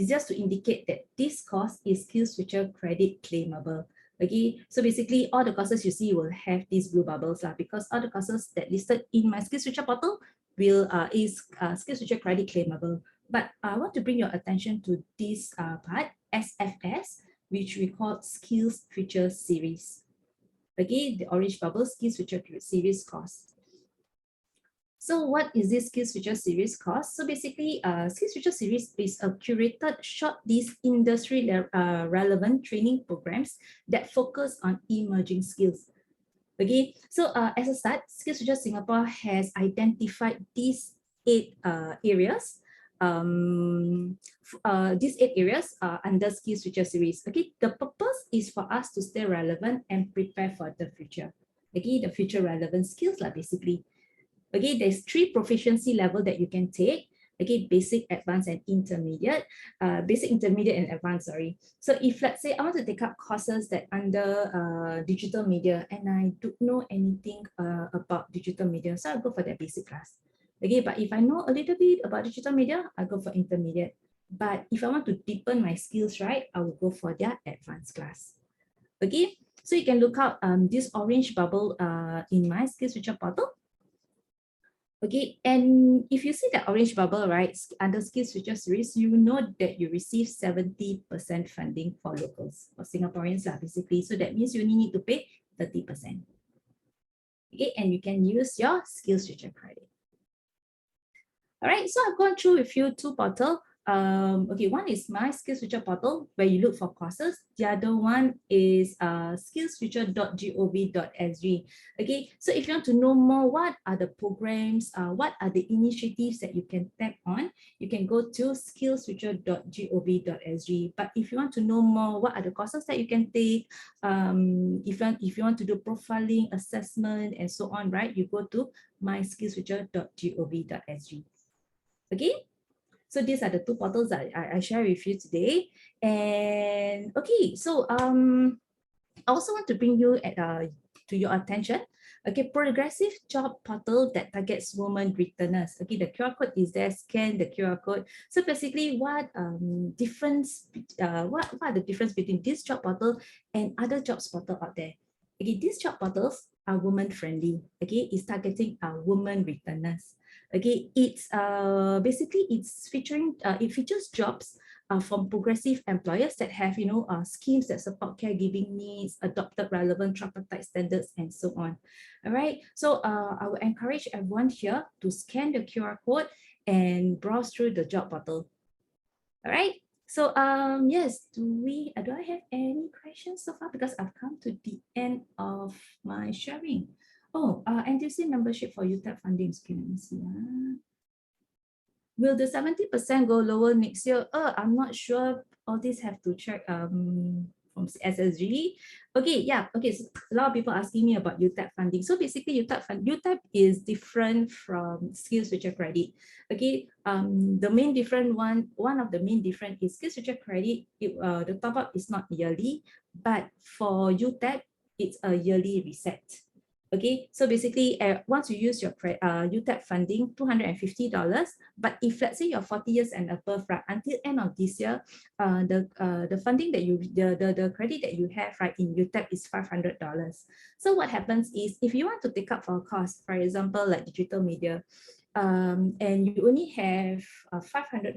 just to indicate that this course is Skills Future credit claimable. Okay, so basically all the courses you see will have these blue bubbles because all the courses that listed in My Skills Future portal will is Skills Future credit claimable. But I want to bring your attention to this part, SFS, which we call Skills Future Series. Okay, the orange bubble, Skills Future Series course. So what is this Skills Future Series course? So basically, Skills Future Series is a curated short list industry relevant training programs that focus on emerging skills. Okay, so as a start, Skills Future Singapore has identified these 8 areas. These 8 areas are under Skills Future series. Okay, the purpose is for us to stay relevant and prepare for the future. Okay, the future relevant skills lah basically. Okay, there's 3 proficiency level that you can take. Okay, basic, advanced, and intermediate. Basic, intermediate, and advanced, sorry. So if let's say I want to take up courses that under digital media and I don't know anything about digital media, so I'll go for that basic class. Okay, but if I know a little bit about digital media, I'll go for intermediate. But if I want to deepen my skills, right, I will go for their advanced class. Okay, so you can look out this orange bubble in my Skills Future portal. Okay, and if you see the orange bubble, right, under Skills Future series, you know that you receive 70% funding for locals, for Singaporeans, basically. So that means you only need to pay 30%. Okay, and you can use your Skills Future credit. All right, so I've gone through with you 2 portals. Okay, one is my Skills Future portal where you look for courses. The other one is skillsfuture.gov.sg. Okay, so if you want to know more, what are the programs, what are the initiatives that you can tap on, you can go to skillsfuture.gov.sg. But if you want to know more, what are the courses that you can take, if you want to do profiling, assessment, and so on, right, you go to myskillsfuture.gov.sg. Okay. So these are the 2 portals that I share with you today. And okay, so I also want to bring you to your attention, okay, progressive job portal that targets women returners. Okay, the QR code is there, scan the QR code. So basically, what are the difference between this job portal and other jobs portal out there? Okay, these job portals are women friendly. Okay, it's targeting women returners. Okay, it's basically it's featuring it features jobs from progressive employers that have schemes that support caregiving needs, adopted relevant tripartite standards, and so on. All right, so I will encourage everyone here to scan the QR code and browse through the job portal. All right, so yes, do I have any questions so far? Because I've come to the end of my sharing. Oh, NTUC membership for UTAP funding scheme. Let me see. Will the 70% go lower next year? I'm not sure. All these have to check from SSG. Okay, yeah. Okay, so a lot of people asking me about UTAP funding. So basically, UTAP is different from Skills Future Credit. Okay, the main different one of the main different is Skills Future Credit. The top up is not yearly, but for UTAP, it's a yearly reset. Okay, so basically, once you use your UTAP funding, $250. But if let's say you're 40 years and above, right, until end of this year, the funding that the credit that you have, right, in UTAP is $500. So what happens is, if you want to take up for a course, for example, like digital media, and you only have $500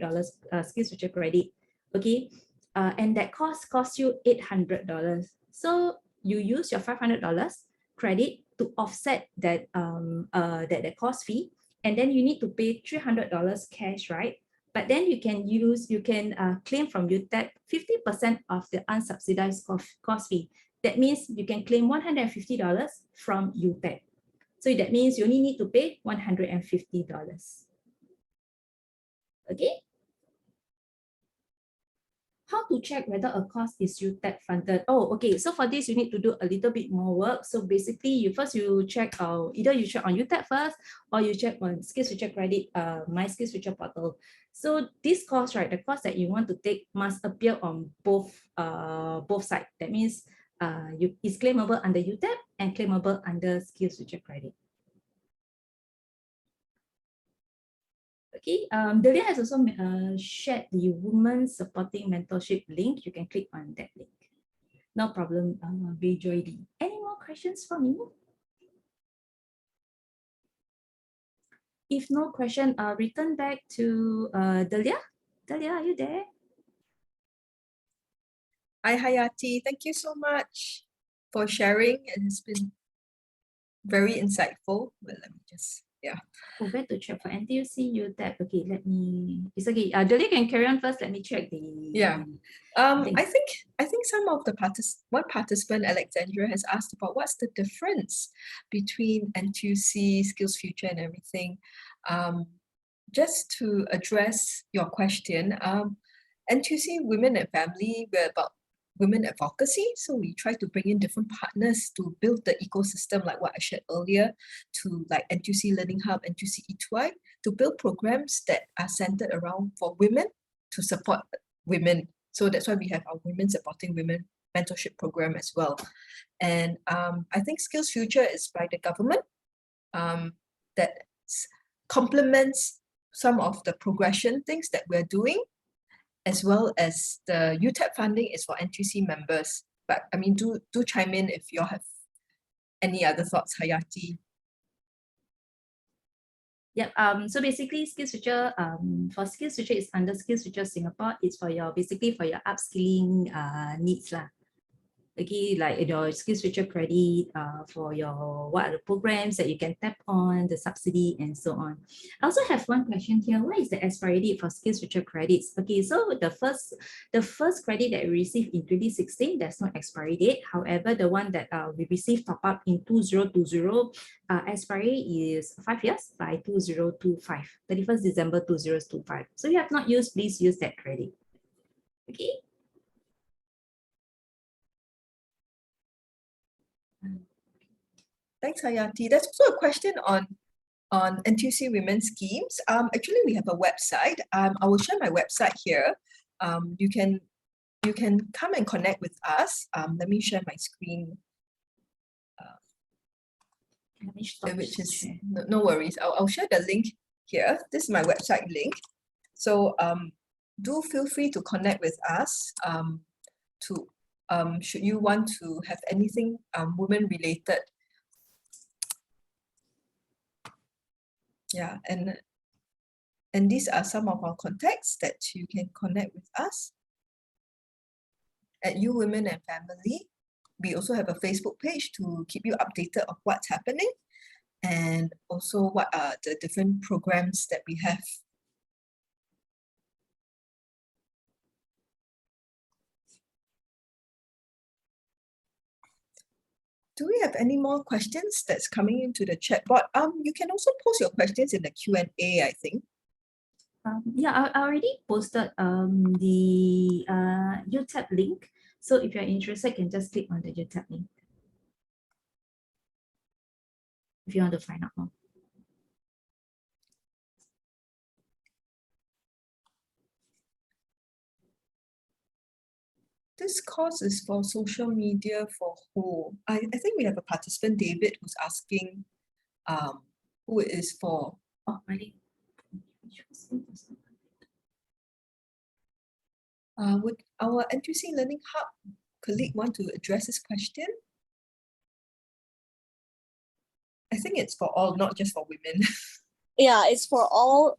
Skills Future credit, okay, and that costs you $800. So you use your $500 credit to offset that that cost fee, and then you need to pay $300 cash, right? But then you can claim from UTAP 50% of the unsubsidized cost fee. That means you can claim $150 from UTAP. So that means you only need to pay $150. Okay. How to check whether a course is UTAP funded? Oh, okay. So for this, you need to do a little bit more work. So basically, you check either you check on UTAP first, or you check on Skills Future Credit, My Skills Future portal. So this course, right, the course that you want to take must appear on both sides. That means it's claimable under UTAP and claimable under Skills Future Credit. Okay, Delia has also shared the Women Supporting Mentorship link. You can click on that link. No problem, Joy Lee. Any more questions for me? If no question, return back to Delia. Delia, are you there? Hi, Hayati. Thank you so much for sharing. It has been very insightful. Well, let me just, yeah. Oh, where to check for NTUC UTEP? Okay, let me. It's okay. Delia can carry on first. Let me check the. Yeah. things. I think some of the one participant, Alexandra, has asked about what's the difference between NTUC, Skills Future, and everything. Just to address your question, NTUC Women and Family, we're about women advocacy. So we try to bring in different partners to build the ecosystem, like what I shared earlier, to like NTUC LearningHub, NTUC E2I, to build programs that are centered around for women to support women. So that's why we have our Women Supporting Women mentorship program as well. And I think Skills Future is by the government that complements some of the progression things that we're doing, as well as the UTEP funding is for NTUC members. But I mean, do chime in if you have any other thoughts, Hayati. Yep. So basically, Skills Future, for Skills Future is under Skills Future Singapore. It's for your basically for your upskilling needs lah. Okay, like your Skills Future credit, for your what are the programs that you can tap on, the subsidy and so on. I also have one question here. What is the expiry date for Skills Future credits? Okay, so the first credit that we received in 2016, there's no expiry date. However, the one that we received top up in 2020, expiry is 5 years by 2025, 31st December 2025. So you have not used, please use that credit. Okay. Thanks, Hayati. There's also a question on NTUC women's schemes. Actually, we have a website. I will share my website here. You can come and connect with us. Let me share my screen. Let me stop Which is share. no worries. I'll share the link here. This is my website link. So do feel free to connect with us. Should you want to have anything women related. Yeah, and these are some of our contacts that you can connect with us. At You Women and Family, we also have a Facebook page to keep you updated of what's happening and also what are the different programs that we have. Do we have any more questions that's coming into the chat board? You can also post your questions in the Q&A, I think. Yeah, I already posted the UTEP link. So if you're interested, you can just click on the UTEP link if you want to find out more. This course is for social media for who? I think we have a participant, David, who's asking who it is for. Oh, really? Would our NTUC Learning Hub colleague want to address this question? I think it's for all, not just for women. Yeah, it's for all.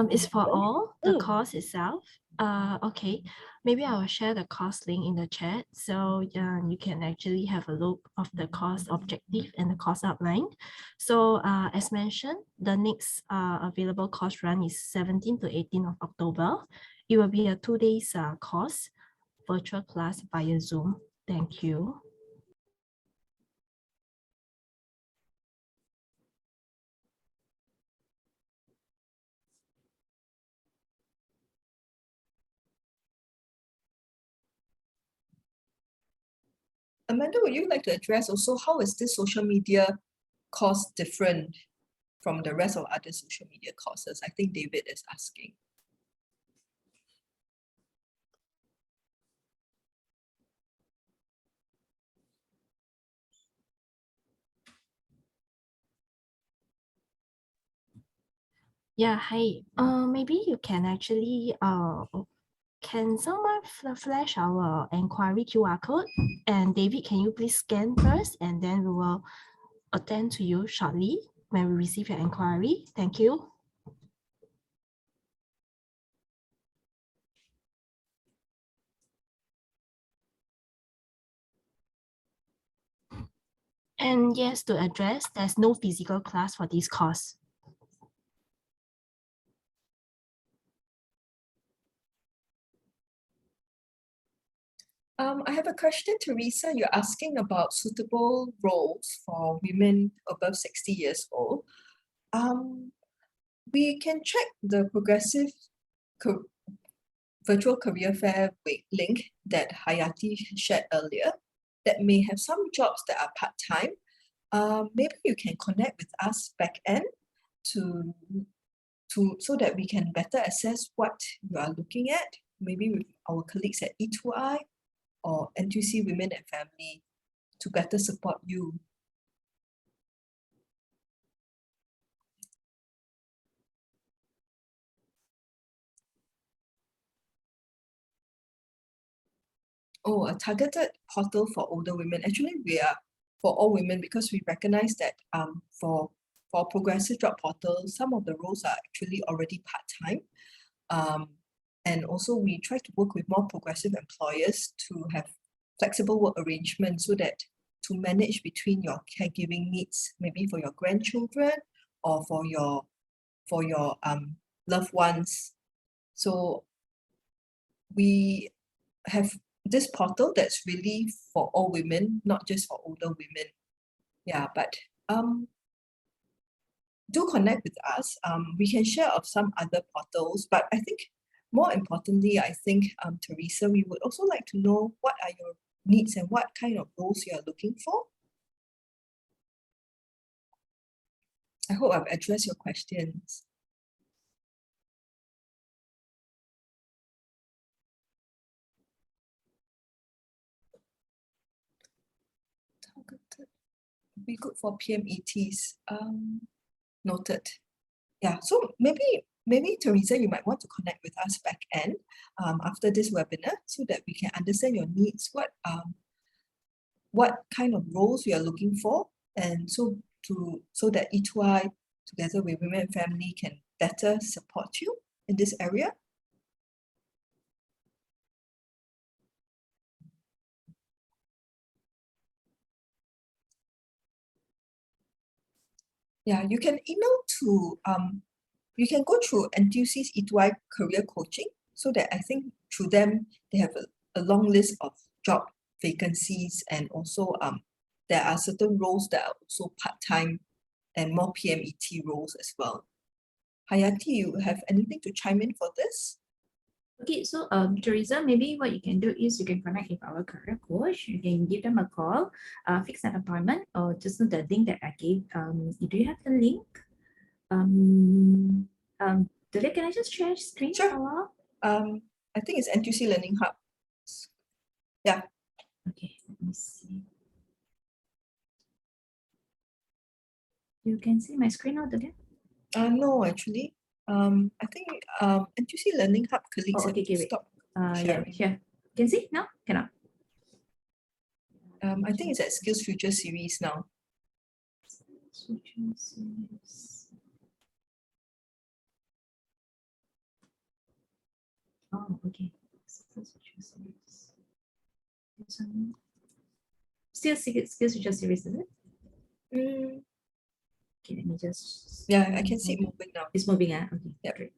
It's for all, the course itself. Okay, maybe I will share the course link in the chat. So you can actually have a look of the course objective and the course outline. So as mentioned, the next available course run is 17 to 18 of October. It will be a 2 days course, virtual class via Zoom. Thank you. Amanda, would you like to address also how is this social media course different from the rest of other social media courses? I think David is asking. Yeah, hi. Maybe you can actually can someone flash our inquiry QR code? And David, can you please scan first and then we will attend to you shortly? when we receive your inquiry. Thank you. And yes, to address, there's no physical class for this course. I have a question, Teresa. You're asking about suitable roles for women above 60 years old. We can check the progressive virtual career fair link that Hayati shared earlier that may have some jobs that are part-time. Maybe you can connect with us back end so that we can better assess what you are looking at, maybe with our colleagues at E2I or NTUC Women and Family to better support you. Oh, a targeted portal for older women. Actually, we are for all women because we recognize that for progressive job portal, some of the roles are actually already part-time. And also we try to work with more progressive employers to have flexible work arrangements so that to manage between your caregiving needs, maybe for your grandchildren or for your loved ones. So we have this portal that's really for all women, not just for older women. Yeah, but do connect with us. We can share of some other portals, but I think more importantly, I think, Teresa, we would also like to know what are your needs and what kind of roles you are looking for. I hope I've addressed your questions. Targeted. Be good for PMETs. Noted. Yeah, so maybe Teresa, you might want to connect with us back end after this webinar so that we can understand your needs, what kind of roles you are looking for, and so that E2I together with Women and Family can better support you in this area. Yeah, you can email to you can go through NTUC's E2I career coaching so that I think through them they have a long list of job vacancies, and also there are certain roles that are also part-time and more PMET roles as well. Hayati, you have anything to chime in for this? Okay, so Teresa, maybe what you can do is you can connect with our career coach. You can give them a call, fix an appointment, or just the link that I gave. Do you have the link? Today, can I just share screen? Sure. I think it's NTUC LearningHub. Yeah. Okay, let me see. You can see my screen out again? No, actually. I think NTUC LearningHub colleagues okay, have stopped sharing. Yeah, here. Can see now? Cannot. I think it's at Skills Future series now. Future series. Oh, okay. Skills Future series. Still Skills Future series, is it? Okay, let me just. Yeah, I can see it moving now. It's moving, okay. Yep. Great.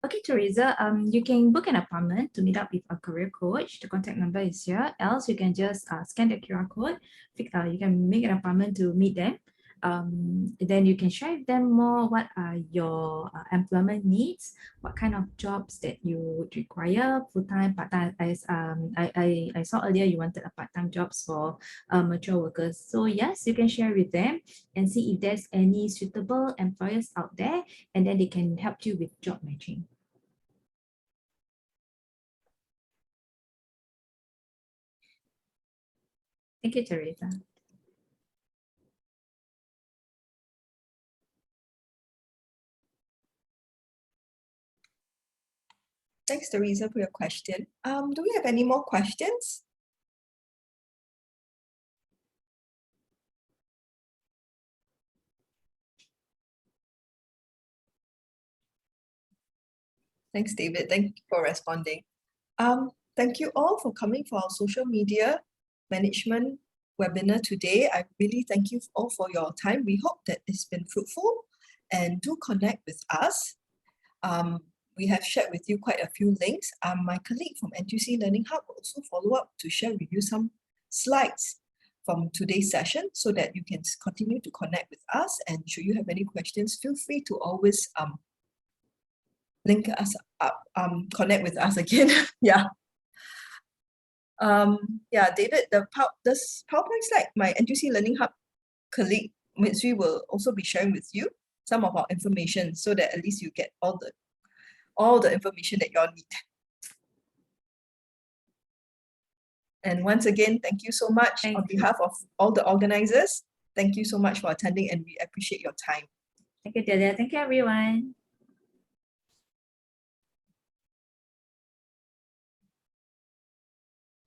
Okay, Teresa, you can book an appointment to meet up with a career coach. The contact number is here. Else, you can just scan the QR code. You can make an appointment to meet them. Then you can share with them more what are your employment needs, what kind of jobs that you would require, full-time, part-time. As I saw earlier, you wanted a part-time jobs for mature workers. So yes, you can share with them and see if there's any suitable employers out there, and then they can help you with job matching. Thank you, Teresa. Thanks, Teresa, for your question. Do we have any more questions? Thanks, David. Thank you for responding. Thank you all for coming for our social media management webinar today. I really thank you all for your time. We hope that it's been fruitful, and do connect with us. We have shared with you quite a few links. My colleague from NTUC LearningHub will also follow up to share with you some slides from today's session so that you can continue to connect with us. And should you have any questions, feel free to always link us up, connect with us again. Yeah. Yeah, David, this PowerPoint slide, my NTUC LearningHub colleague, Mitsui, will also be sharing with you some of our information so that at least you get all the information that you all need. And once again, thank you so much on behalf of all the organizers. Thank you so much for attending, and we appreciate your time. Thank you, Delia. Thank you, everyone.